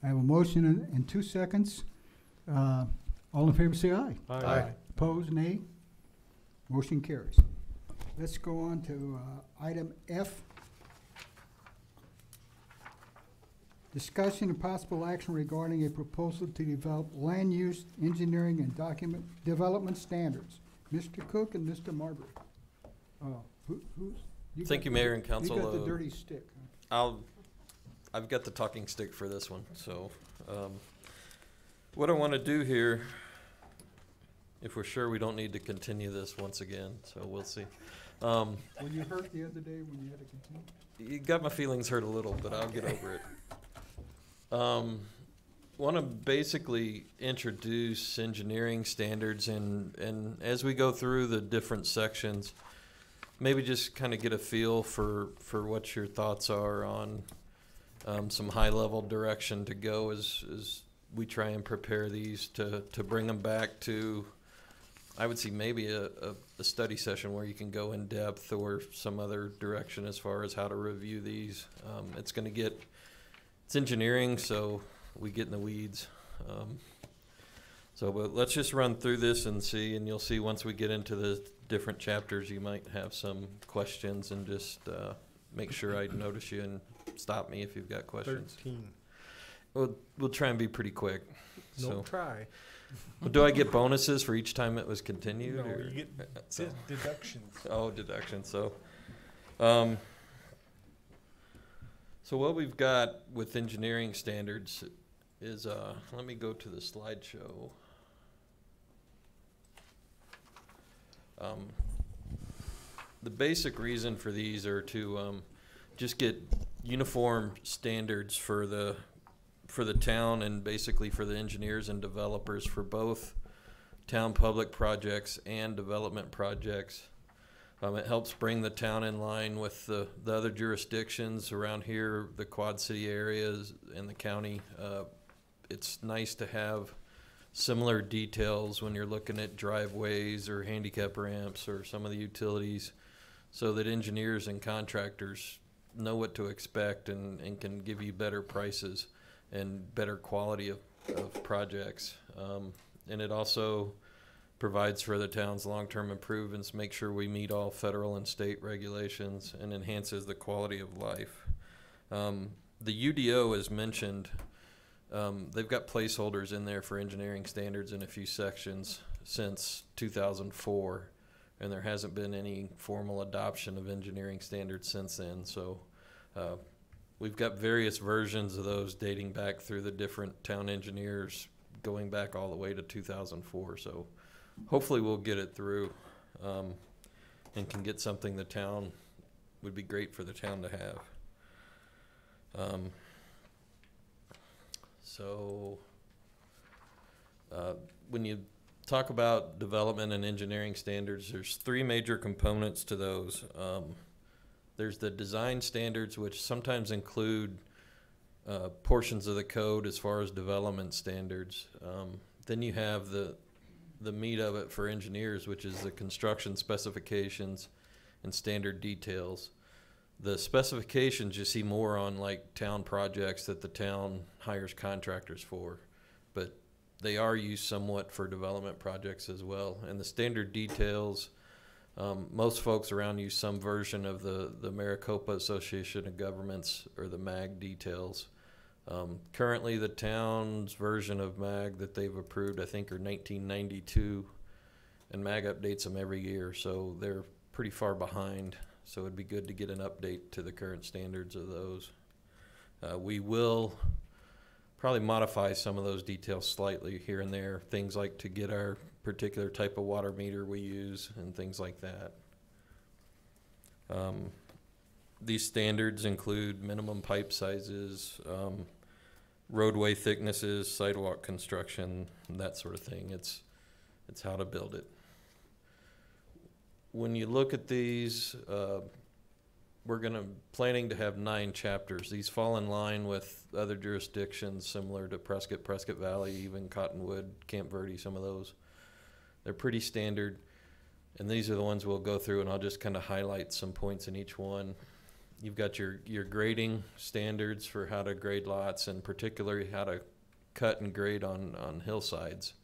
I have a motion in 2 seconds. All in favor say aye. Aye. Opposed, nay. Motion carries. Let's go on to item F. Discussion and possible action regarding a proposal to develop land use, engineering, and document development standards. Mr. Cook and Mr. Marbury. Oh, who's? Thank you, Mayor and Council. You got the dirty stick, huh? I've got the talking stick for this one. So, what I want to do here, if we're sure we don't need to continue this once again, so we'll see. Were you hurt the other day when you had to continue? You got my feelings hurt a little, but I'll get over it. Want to basically introduce engineering standards, and as we go through the different sections, maybe just kind of get a feel for what your thoughts are on some high-level direction to go as we try and prepare these to bring them back to, I would see maybe a study session where you can go in depth or some other direction as far as how to review these. It's engineering, so we get in the weeds. But let's just run through this and see, and you'll see once we get into the different chapters, you might have some questions, and just make sure I notice you and stop me if you've got questions. 13. We'll try and be pretty quick. No try. Well, do I get bonuses for each time it was continued? No, or? you get deductions. Oh, deductions. So what we've got with engineering standards is, let me go to the slideshow. The basic reason for these are to just get uniform standards for the town, and basically for the engineers and developers for both town public projects and development projects. It helps bring the town in line with the other jurisdictions around here, the Quad City areas and the county. It's nice to have similar details when you're looking at driveways or handicap ramps or some of the utilities, so that engineers and contractors know what to expect and can give you better prices and better quality of projects. And it also provides for the town's long-term improvements, make sure we meet all federal and state regulations, and enhances the quality of life. The UDO, as mentioned, they've got placeholders in there for engineering standards in a few sections since 2004, and there hasn't been any formal adoption of engineering standards since then. So we've got various versions of those dating back through the different town engineers, going back all the way to 2004. So hopefully we'll get it through and can get something the town would be great for the town to have. When you talk about development and engineering standards, there's three major components to those. There's the design standards, which sometimes include portions of the code as far as development standards. Then you have the meat of it for engineers, which is the construction specifications and standard details. The specifications you see more on like town projects that the town hires contractors for, but they are used somewhat for development projects as well. And the standard details, most folks around use some version of the Maricopa Association of Governments, or the MAG details. Currently the town's version of MAG that they've approved, I think, are 1992, and MAG updates them every year, so they're pretty far behind. So it'd be good to get an update to the current standards of those. We will probably modify some of those details slightly here and there, things like to get our particular type of water meter we use and things like that. These standards include minimum pipe sizes, roadway thicknesses, sidewalk construction, that sort of thing. It's how to build it. When you look at these, we're planning to have 9 chapters. These fall in line with other jurisdictions similar to Prescott Valley, even Cottonwood, Camp Verde, some of those. They're pretty standard, and these are the ones we'll go through, and I'll just kind of highlight some points in each one. You've got your grading standards for how to grade lots, and particularly how to cut and grade on hillsides.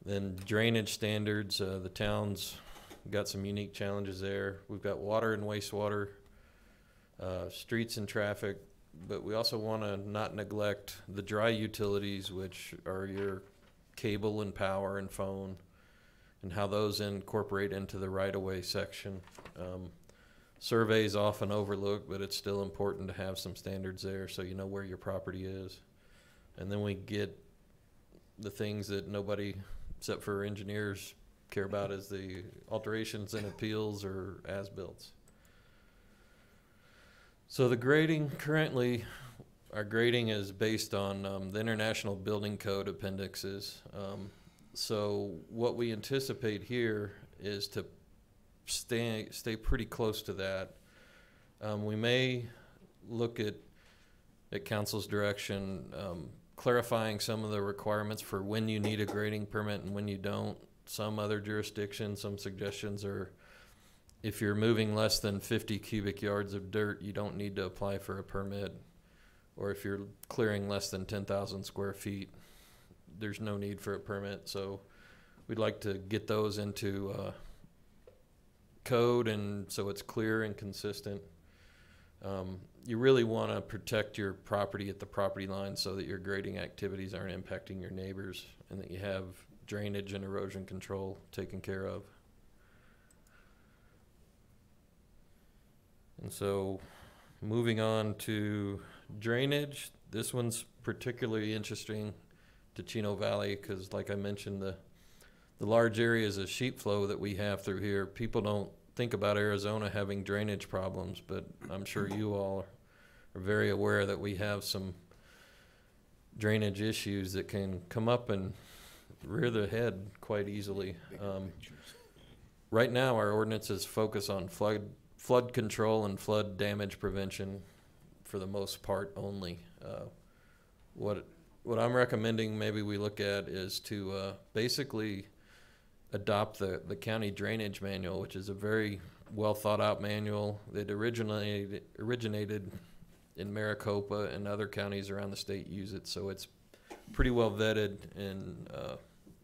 Then drainage standards, the town's got some unique challenges there. We've got water and wastewater, streets and traffic, but we also want to not neglect the dry utilities, which are your cable and power and phone. and how those incorporate into the right-of-way section. Surveys often overlooked, but it's still important to have some standards there so you know where your property is. And then we get the things that nobody, except for engineers, care about, is the alterations and appeals or as-builts. So the grading, currently, our grading is based on the International Building Code appendixes. So what we anticipate here is to stay pretty close to that. We may look at council's direction, clarifying some of the requirements for when you need a grading permit and when you don't. Some other jurisdictions, some suggestions are, if you're moving less than 50 cubic yards of dirt, you don't need to apply for a permit. Or if you're clearing less than 10,000 square feet, there's no need for a permit. So we'd like to get those into code, and so it's clear and consistent. You really want to protect your property at the property line so that your grading activities aren't impacting your neighbors, and that you have drainage and erosion control taken care of. And so moving on to drainage, this one's particularly interesting to Chino Valley because, like I mentioned, the large areas of sheet flow that we have through here, people don't think about Arizona having drainage problems, but I'm sure you all are very aware that we have some drainage issues that can come up and rear their head quite easily. Right now, our ordinances focus on flood control and flood damage prevention for the most part only. What I'm recommending maybe we look at is to basically adopt the county drainage manual, which is a very well thought out manual that originated in Maricopa, and other counties around the state use it. So it's pretty well vetted and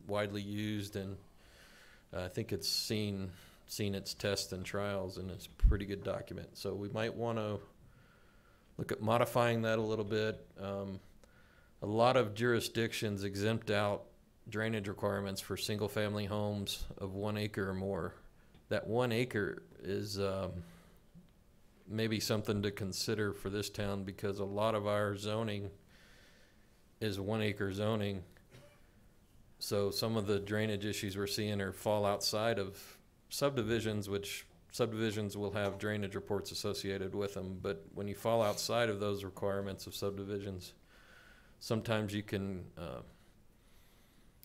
widely used, and I think it's seen its tests and trials, and it's a pretty good document. So we might want to look at modifying that a little bit. A lot of jurisdictions exempt out drainage requirements for single-family homes of 1 acre or more. That 1 acre is maybe something to consider for this town, because a lot of our zoning is 1 acre zoning. So some of the drainage issues we're seeing fall outside of subdivisions, which subdivisions will have drainage reports associated with them. But when you fall outside of those requirements of subdivisions, sometimes you can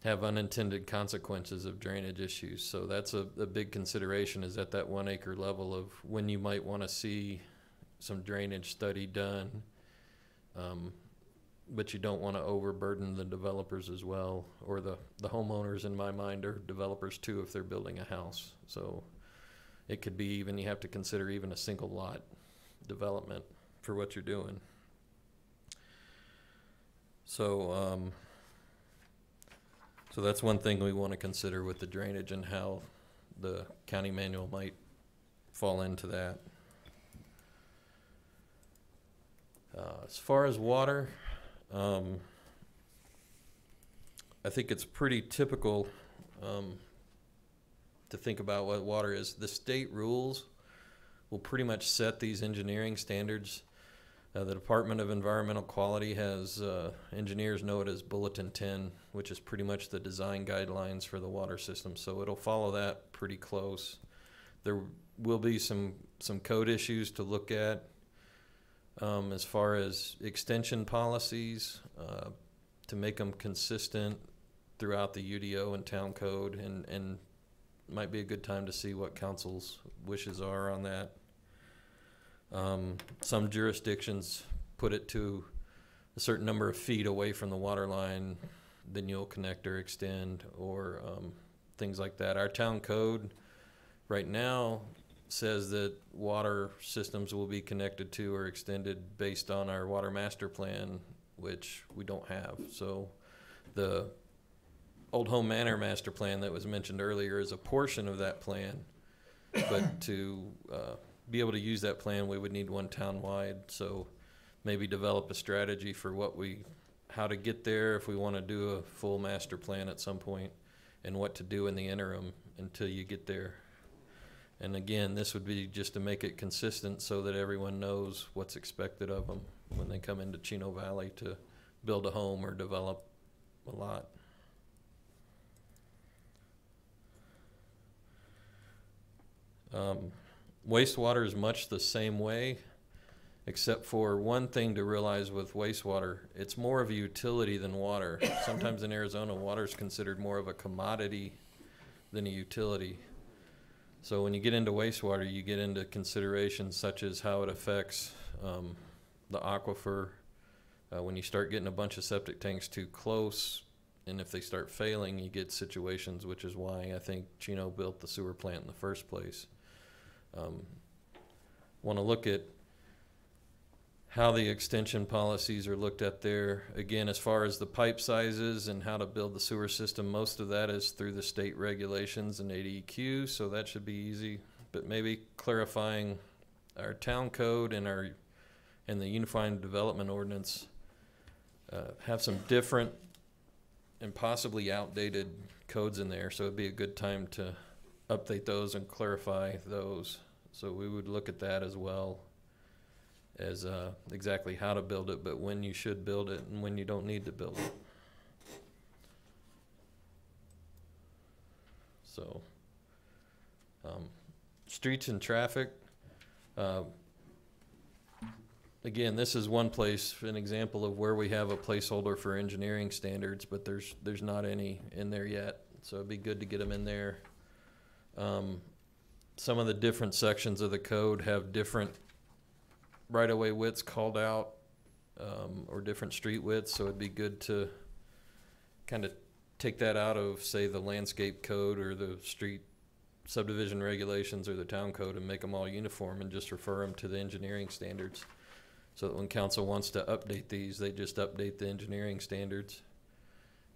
have unintended consequences of drainage issues. So that's a big consideration, is at that 1 acre level of when you might want to see some drainage study done. But you don't want to overburden the developers as well, or the homeowners, in my mind, are developers too if they're building a house. So it could be even, you have to consider even a single lot development for what you're doing. So so that's one thing we want to consider with the drainage, and how the county manual might fall into that. As far as water, I think it's pretty typical to think about what water is. The state rules will pretty much set these engineering standards. The Department of Environmental Quality has, engineers know it as Bulletin 10, which is pretty much the design guidelines for the water system. So it'll follow that pretty close. There will be some code issues to look at as far as extension policies to make them consistent throughout the UDO and town code, and might be a good time to see what council's wishes are on that. Some jurisdictions put it to a certain number of feet away from the water line, then you'll connect or extend, or things like that. Our town code right now says that water systems will be connected to or extended based on our water master plan, which we don't have. So the Old Home Manor master plan that was mentioned earlier is a portion of that plan, but to be able to use that plan, we would need one town-wide. So maybe develop a strategy for how to get there if we want to do a full master plan at some point, and what to do in the interim until you get there. And again, this would be just to make it consistent so that everyone knows what's expected of them when they come into Chino Valley to build a home or develop a lot. Wastewater is much the same way, except for one thing to realize with wastewater, it's more of a utility than water. Sometimes in Arizona, water is considered more of a commodity than a utility. So when you get into wastewater, you get into considerations such as how it affects the aquifer. When you start getting a bunch of septic tanks too close, and if they start failing, you get situations, which is why I think Chino built the sewer plant in the first place. Want to look at how the extension policies are looked at there. Again, as far as the pipe sizes and how to build the sewer system, most of that is through the state regulations and ADQ, so that should be easy. But maybe clarifying our town code and the Unified Development Ordinance have some different and possibly outdated codes in there, so it'd be a good time to update those and clarify those. So we would look at that as well as exactly how to build it, but when you should build it and when you don't need to build it. So, streets and traffic. Again, this is one place, an example of where we have a placeholder for engineering standards, but there's not any in there yet. So it'd be good to get them in there. Some of the different sections of the code have different right-of-way widths called out, or different street widths, so it'd be good to kind of take that out of, say, the landscape code or the street subdivision regulations or the town code and make them all uniform and just refer them to the engineering standards. So that when council wants to update these, they just update the engineering standards.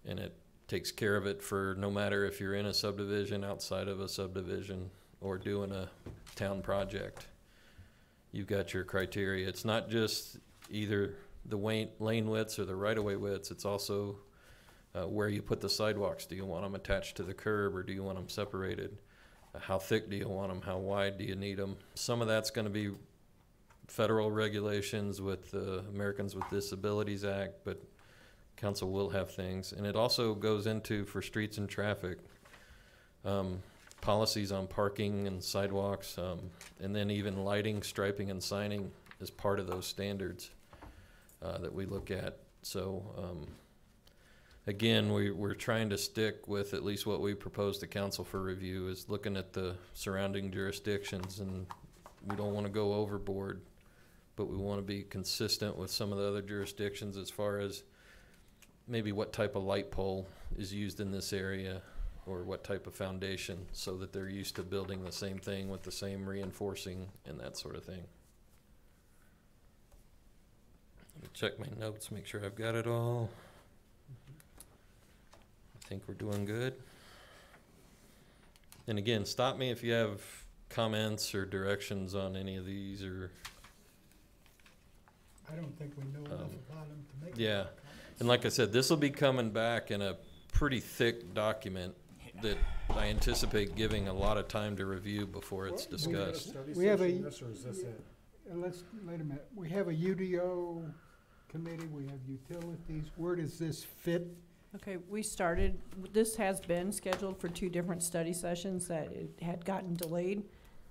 And it takes care of it for no matter if you're in a subdivision, outside of a subdivision, or doing a town project. You've got your criteria. It's not just either the lane widths or the right-of-way widths. It's also where you put the sidewalks. Do you want them attached to the curb or do you want them separated? How thick do you want them? How wide do you need them? Some of that's going to be federal regulations with the Americans with Disabilities Act, but council will have things. And it also goes into, for streets and traffic, policies on parking and sidewalks, and then even lighting, striping, and signing is part of those standards that we look at. So again, we're trying to stick with at least what we propose to council for review, is looking at the surrounding jurisdictions, and we don't want to go overboard, but we want to be consistent with some of the other jurisdictions as far as maybe what type of light pole is used in this area, or what type of foundation, so that they're used to building the same thing with the same reinforcing and that sort of thing. Let me check my notes, make sure I've got it all. I think we're doing good. And again, stop me if you have comments or directions on any of these, or I don't think we know enough about them to make. Yeah, and like I said, this will be coming back in a pretty thick document that I anticipate giving a lot of time to review before it's discussed. We have a, let's, wait a minute, we have a UDO committee, we have utilities, where does this fit? Okay, we started, this has been scheduled for 2 different study sessions that it had gotten delayed.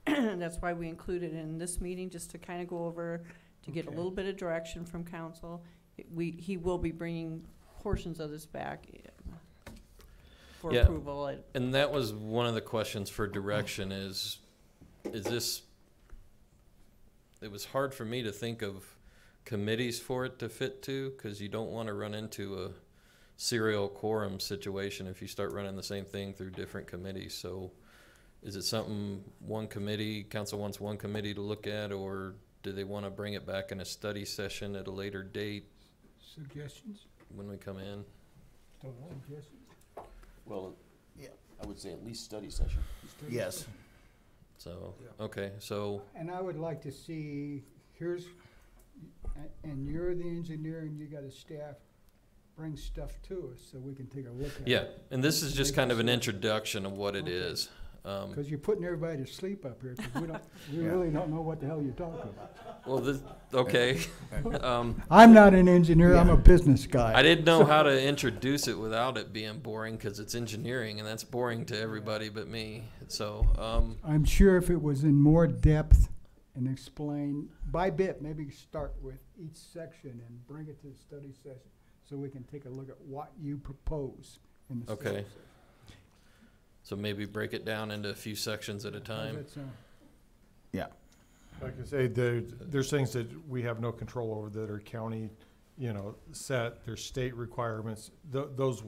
That's why we included it in this meeting, just to kind of go over, to get a little bit of direction from council. He will be bringing portions of this back for approval. And that was one of the questions for direction is this, it was hard for me to think of committees for it to fit to, because you don't want to run into a serial quorum situation if you start running the same thing through different committees. So is it something council wants one committee to look at, or do they want to bring it back in a study session at a later date? Suggestions? When we come in? Don't know. Suggestions? Well, yeah, I would say at least study session. Yes. So, okay, so. And I would like to see, and you're the engineer and you got a staff, bring stuff to us so we can take a look at it. Yeah, and this is just kind of an introduction of what it is. Because you're putting everybody to sleep up here, 'cause we really don't know what the hell you're talking about. Well, okay. I'm not an engineer, I'm a business guy. I didn't know how to introduce it without it being boring, because it's engineering, and that's boring to everybody but me. So, I'm sure if it was in more depth and explain by bit, maybe start with each section and bring it to the study session so we can take a look at what you propose in the study okay. session. So maybe break it down into a few sections at a time. How's that sound? Yeah. Like I say, there's things that we have no control over that are county, set. There's state requirements. Those,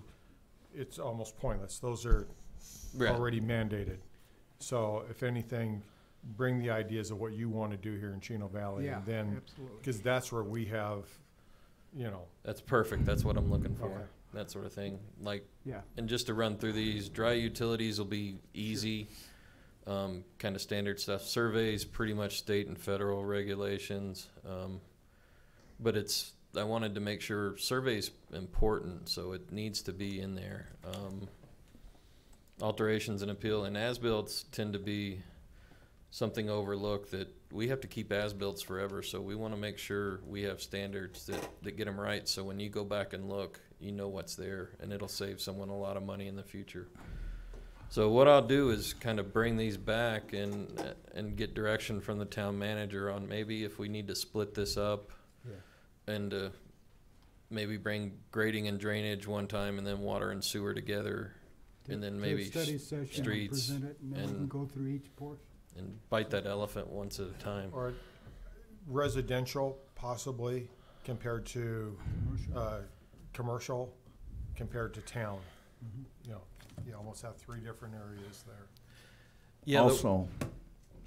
it's almost pointless. Those are Right. already mandated. So if anything, bring the ideas of what you want to do here in Chino Valley, Yeah, and then absolutely. because that's where we have, That's perfect. That's what I'm looking for. Okay. That sort of thing. Like, Yeah. and just to run through these, dry utilities will be easy, kind of standard stuff. Surveys, pretty much state and federal regulations. But I wanted to make sure survey's important, so it needs to be in there. Alterations and appeal, and as-builts tend to be something overlooked, that we have to keep as-builts forever, so we want to make sure we have standards that get them right, so when you go back and look, you know what's there, and it'll save someone a lot of money in the future. So what I'll do is kind of bring these back and get direction from the town manager on maybe if we need to split this up, and maybe bring grading and drainage one time, and then water and sewer together, and then To a maybe study session and streets, present it, and then we can go through each portion. and bite that elephant once at a time. or residential possibly compared to commercial compared to town. You almost have three different areas there. Yeah. Also,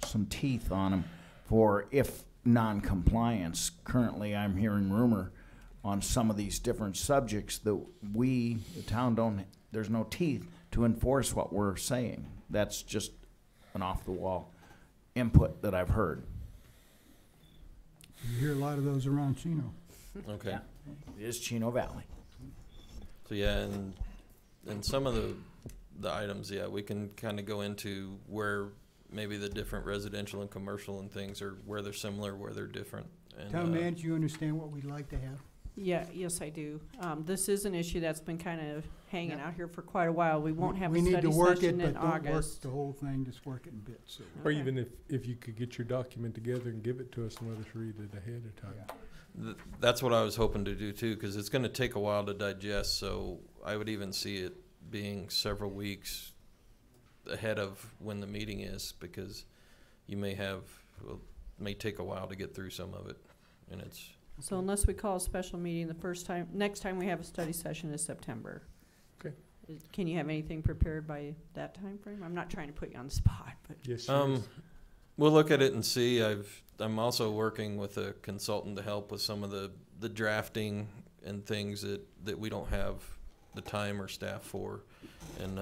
some teeth on them for if non-compliance. Currently, I'm hearing rumor on some of these different subjects that the town there's no teeth to enforce what we're saying. That's just an off-the-wall input that I've heard. You hear a lot of those around Chino. Okay. It is Chino Valley. So yeah, and some of the items, yeah, we can kind of go into where maybe the different residential and commercial and things are, where they're similar, where they're different. And, Town manager, you understand what we'd like to have? Yes, I do. This is an issue that's been kind of hanging out here for quite a while. We won't have a We need study to work it, session but in don't work August. the whole thing, just work it in bits. So. Or Okay. even if you could get your document together and give it to us and let us read it ahead of time. that's what I was hoping to do too, because it's going to take a while to digest. So I would even see it being several weeks ahead of when the meeting is, because you may take a while to get through some of it, and it's. So unless we call a special meeting, next time we have a study session is September. Okay. Can you have anything prepared by that time frame? I'm not trying to put you on the spot, but. Yes. We'll look at it and see. I'm also working with a consultant to help with some of the drafting and things that we don't have the time or staff for, and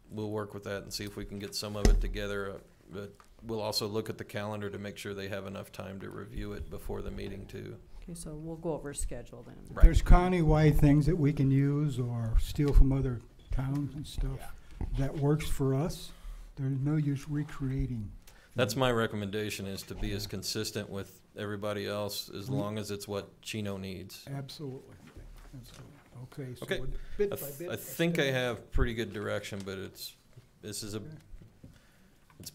we'll work with that and see if we can get some of it together. But we'll also look at the calendar to make sure they have enough time to review it before the meeting too. Okay, so we'll go over schedule then. Right. There's county-wide things that we can use or steal from other towns and stuff that works for us. There's no use recreating. That's my recommendation, is to be as consistent with everybody else as long as it's what Chino needs. Absolutely. Okay, so Okay. bit by bit. I think I have pretty good direction, but it's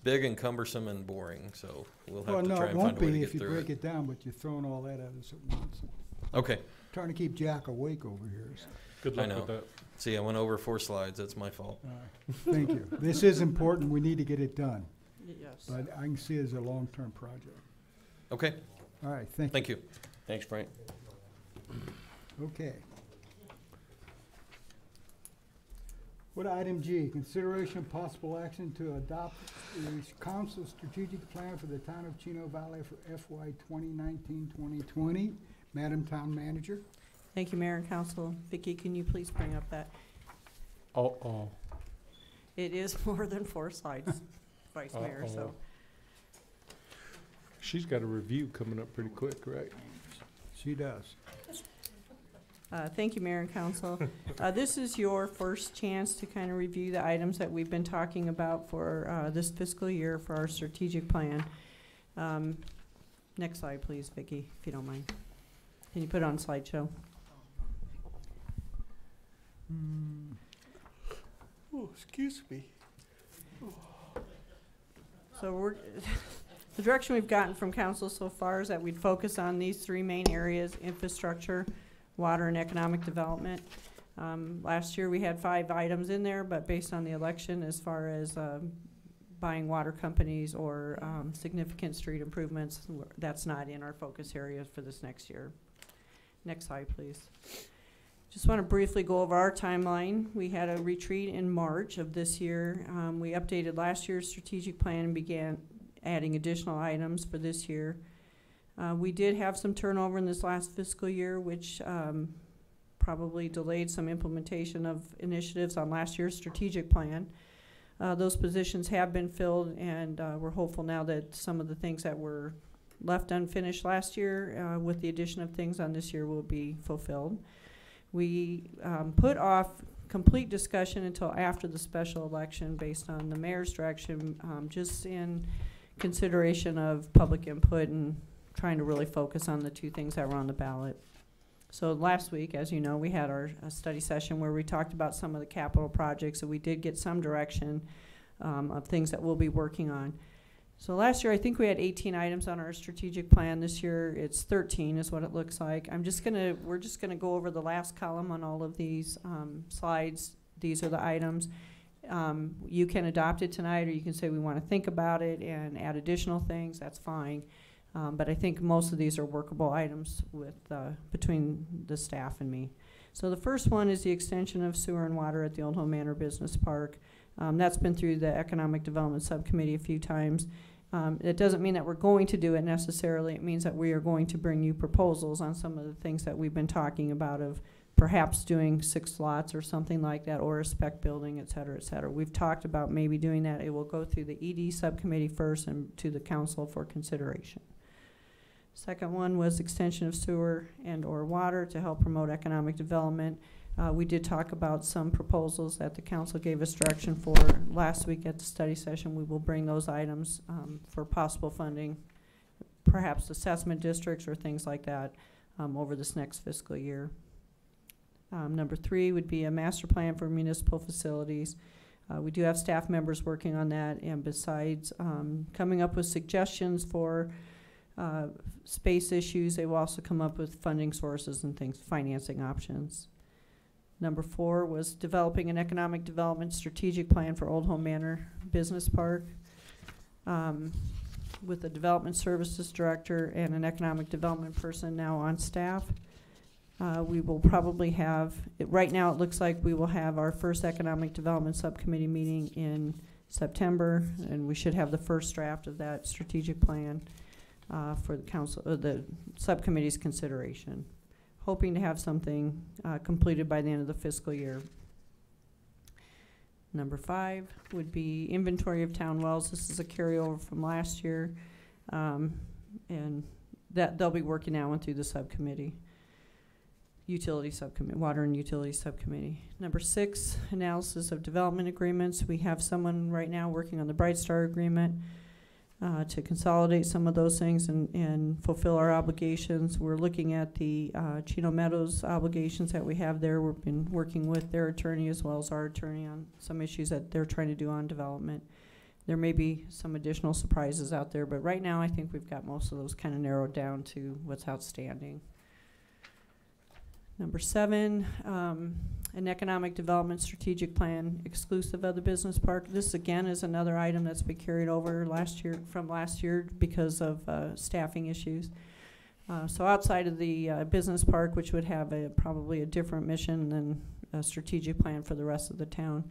big and cumbersome and boring, so we'll have Well, to no, try it and won't find a way to be get if you through break it. it down, but you're throwing all that at us at once. Okay, Trying to keep Jack awake over here. So. Good I luck know. with that. See, I went over 4 slides, that's my fault. Thank you. This is important. We need to get it done. Yes. But I can see it as a long-term project. Okay, All right, thank you. thank you. Thanks, Frank. Okay. What item G, consideration of possible action to adopt the council strategic plan for the town of Chino Valley for FY 2019-2020. Madam Town Manager. Thank you, Mayor and Council. Vicki, can you please bring up that? Oh. It is more than 4 slides, Vice Mayor, so. She's got a review coming up pretty quick, right? She does. Thank you, Mayor and Council. This is your first chance to kind of review the items that we've been talking about for this fiscal year for our strategic plan. Next slide, please, Vicki, if you don't mind. Can you put it on slideshow? Oh, excuse me. So we're the direction we've gotten from council so far is that we'd focus on these three main areas: infrastructure, water, and economic development. Last year we had 5 items in there, but based on the election, as far as buying water companies or significant street improvements, that's not in our focus areas for this next year. Next slide, please. Just want to briefly go over our timeline. We had a retreat in March of this year. We updated last year's strategic plan and began adding additional items for this year. We did have some turnover in this last fiscal year, which probably delayed some implementation of initiatives on last year's strategic plan. Those positions have been filled, and we're hopeful now that some of the things that were left unfinished last year with the addition of things on this year will be fulfilled. We put off complete discussion until after the special election based on the mayor's direction, just in consideration of public input and trying to really focus on the 2 things that were on the ballot. So last week, as you know, we had our study session where we talked about some of the capital projects, and we did get some direction of things that we'll be working on. So last year, I think we had 18 items on our strategic plan. This year, it's 13 is what it looks like. We're just gonna go over the last column on all of these slides. These are the items. You can adopt it tonight, or you can say we want to think about it and add additional things. That's fine. But I think most of these are workable items with between the staff and me. So the first one is the extension of sewer and water at the Old Home Manor Business Park. That's been through the Economic Development Subcommittee a few times. It doesn't mean that we're going to do it necessarily. It means that we are going to bring you proposals on some of the things that we've been talking about, of perhaps doing 6 lots or something like that, or a spec building, et cetera, et cetera. We've talked about maybe doing that. It will go through the ED subcommittee first and to the council for consideration. Second one was extension of sewer and or water to help promote economic development. We did talk about some proposals that the council gave us direction for last week at the study session. We will bring those items for possible funding, perhaps assessment districts or things like that over this next fiscal year. Number 3 would be a master plan for municipal facilities. We do have staff members working on that, and besides coming up with suggestions for space issues, they will also come up with funding sources and things, financing options. Number 4 was developing an economic development strategic plan for Old Home Manor Business Park with a development services director and an economic development person now on staff. We will probably have, right now it looks like we will have our first economic development subcommittee meeting in September, and we should have the first draft of that strategic plan for the council, the subcommittee's consideration. Hoping to have something completed by the end of the fiscal year. Number 5 would be inventory of town wells. This is a carryover from last year, and that they'll be working that one through the subcommittee. Utility subcommittee, water and utility subcommittee. Number 6, analysis of development agreements. We have someone right now working on the Bright Star agreement to consolidate some of those things and fulfill our obligations. We're looking at the Chino Meadows obligations that we have there. We've been working with their attorney as well as our attorney on some issues that they're trying to do on development. There may be some additional surprises out there, but right now I think we've got most of those kind of narrowed down to what's outstanding. Number 7, an economic development strategic plan exclusive of the business park. This again is another item that's been carried over from last year because of staffing issues. So outside of the business park, which would have probably a different mission than a strategic plan for the rest of the town,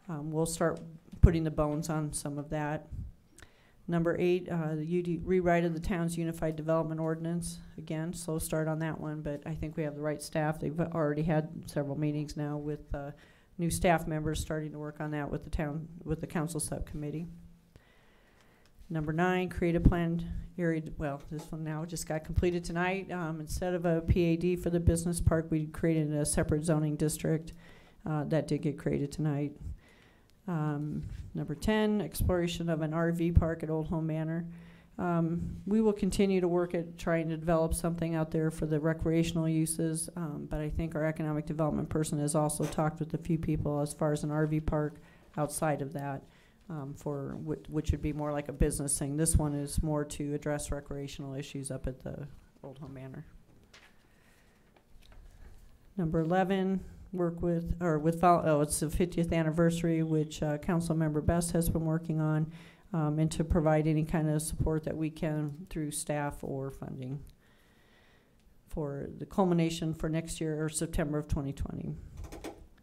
we'll start putting the bones on some of that. Number 8, the rewrite of the town's unified development ordinance. Again, slow start on that one, but I think we have the right staff. They've already had several meetings now with new staff members starting to work on that with the council subcommittee. Number 9, create a planned area, well, this one now just got completed tonight. Instead of a PAD for the business park, we created a separate zoning district. That did get created tonight. Number 10, exploration of an RV park at Old Home Manor. We will continue to work at trying to develop something out there for the recreational uses, but I think our economic development person has also talked with a few people as far as an RV park outside of that, for which would be more like a business thing. This one is more to address recreational issues up at the Old Home Manor. Number 11, work with, it's the 50th anniversary, which Council Member Best has been working on, and to provide any kind of support that we can through staff or funding for the culmination for next year or September of 2020.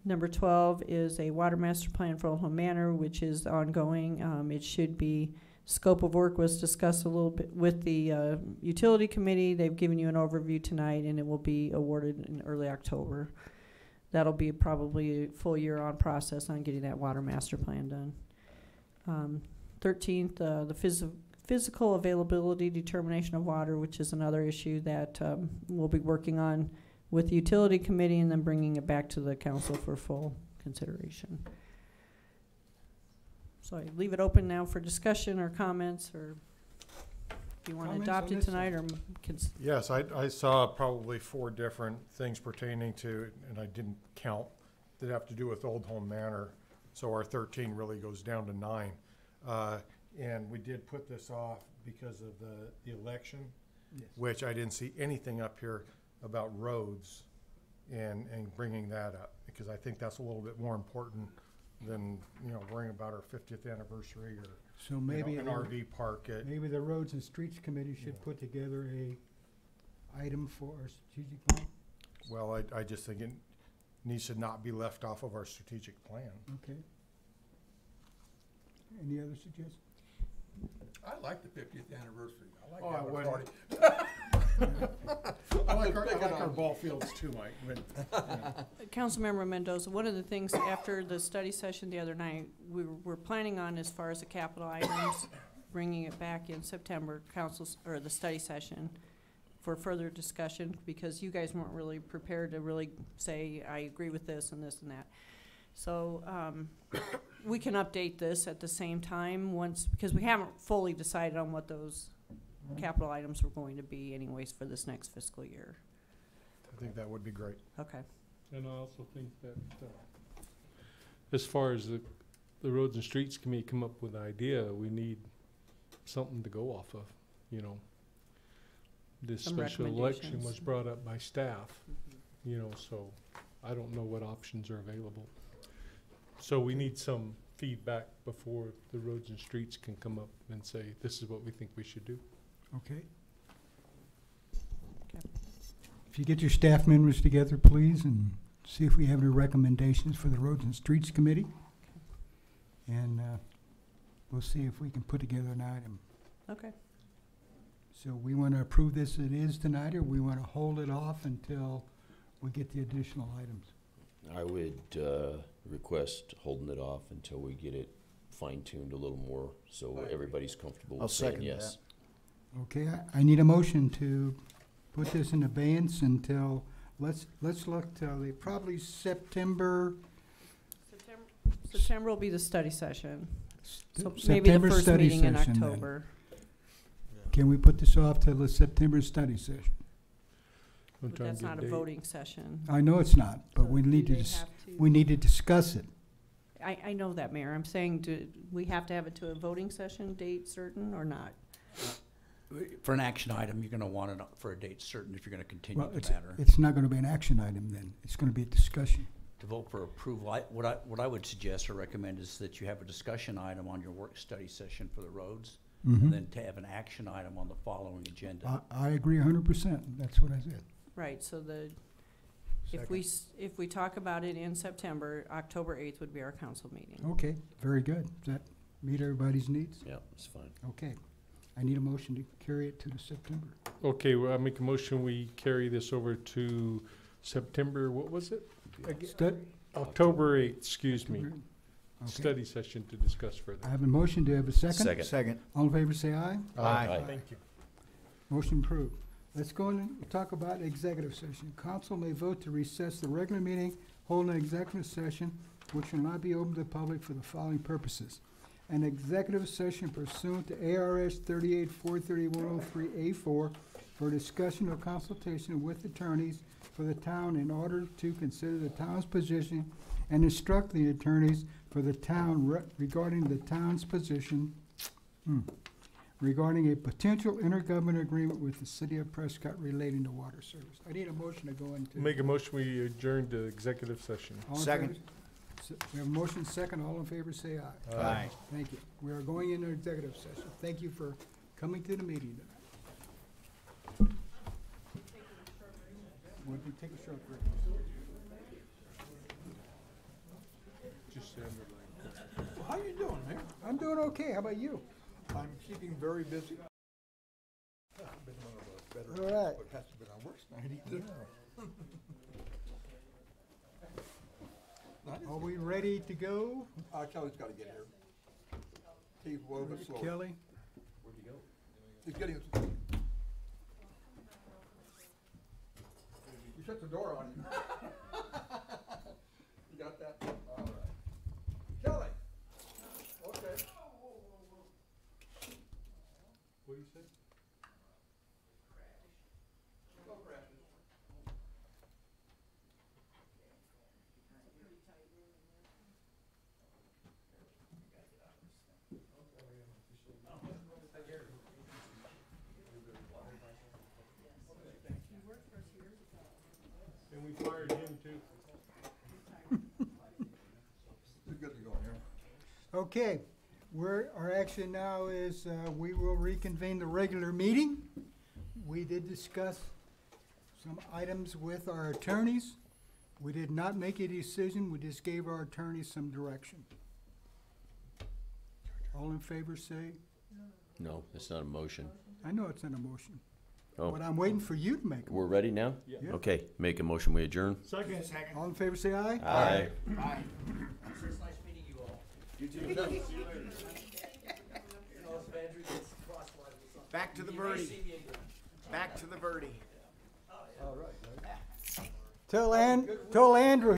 Number 12 is a water master plan for Old Home Manor, which is ongoing. It should be, scope of work was discussed a little bit with the utility committee. They've given you an overview tonight, and it will be awarded in early October. That'll be probably a full year on process on getting that water master plan done. 13th, the physical availability determination of water, which is another issue that we'll be working on with the utility committee and then bringing it back to the council for full consideration. So I leave it open now for discussion or comments, or if you want to adopt it tonight, or Yes, I saw probably 4 different things pertaining to, and I didn't count, that have to do with Old Home Manor. So our 13 really goes down to 9. And we did put this off because of the election, yes, which I didn't see anything up here about roads and bringing that up, because I think that's a little bit more important than, worrying about our 50th anniversary or so maybe an RV park. Maybe the Roads and Streets Committee should put together a item for our strategic plan. Well, I just think it needs to not be left off of our strategic plan. Okay. Any other suggestions? I like the 50th anniversary. I like Oh, having I a party. I like our ball fields too, Mike. Councilmember Mendoza, one of the things after the study session the other night, we were planning on, as far as the capital items, bringing it back in September, or the study session, for further discussion, because you guys weren't really prepared to really say, I agree with this and this and that. So we can update this at the same time because we haven't fully decided on what those capital items were going to be anyways for this next fiscal year. I think that would be great. Okay. And I also think that as far as the Roads and Streets Committee come up with an idea, we need something to go off of, This Some special election recommendations. was brought up by staff, so I don't know what options are available. So we need some feedback before the Roads and Streets can come up and say, this is what we think we should do. Okay. If you get your staff members together, please, and see if we have any recommendations for the Roads and Streets Committee. And we'll see if we can put together an item. Okay. So we want to approve this as it is tonight, or we want to hold it off until we get the additional items? I would request holding it off until we get it fine-tuned a little more, so everybody's comfortable I'll with saying second yes. Okay, I need a motion to put this in abeyance until, let's look till probably September. September will be the study session. So September maybe the first study meeting in session then. October. Can we put this off till the September study session? But that's not a voting session. I know it's not, but So we need do to, they have we need to discuss it. I know that, Mayor. I'm saying, do we have to have it to a voting session, date certain, or not? For an action item, you're gonna want it for a date certain if you're gonna continue Well, the matter. it's not gonna be an action item then. It's gonna be a discussion. To vote for approval, what I would suggest or recommend is that you have a discussion item on your work study session for the roads, Mhm. and then to have an action item on the following agenda. I agree 100%. That's what I said. Right, so if we talk about it in September, October 8th would be our council meeting. Okay, very good. Does that meet everybody's needs? Yeah, it's fine. Okay. I need a motion to carry it to the September. Okay, well, I make a motion, we carry this over to September, what was it? Stud- October 8th, excuse me. study session to discuss further. I have a motion. Do I have a second? Second. Second. All in favor, say aye. Aye. Thank you. Motion approved. Let's go in and talk about executive session. Council may vote to recess the regular meeting, hold an executive session, which will not be open to the public for the following purposes. An executive session pursuant to ARS 38-431-03A4 for discussion or consultation with attorneys for the town in order to consider the town's position and instruct the attorneys for the town regarding the town's position regarding a potential intergovernmental agreement with the city of Prescott relating to water service. I need a motion to go into. Make a motion, we adjourn to executive session. All in Second. favor? We have a motion second. All in favor, say aye. Aye. Thank you. We are going into executive session. Thank you for coming to the meeting tonight. We'll take a short break. Just stand there like. How you doing, man? I'm doing okay. How about you? I'm keeping very busy. Been one of the better, All right. but it hasn't been our worst night either. Are we ready to go? Kelly's gotta get here. He's a little bit slow. Kelly? Where'd he go? He's getting us. You shut the door on him. You got that? All right. Kelly! Okay. What do you say? Go crash it. And we fired him too. He's good to go here. Okay. Our action now is we will reconvene the regular meeting. We did discuss some items with our attorneys. We did not make a decision. We just gave our attorneys some direction. All in favor say? No, it's not a motion. I know it's not a motion, Oh, but I'm waiting for you to make a we're motion. ready now? Yeah. Okay, make a motion, we adjourn. Second. All in favor say aye. Aye. It's nice meeting you all. You too. Back to the birdie. Back to the birdie. Tell Andrew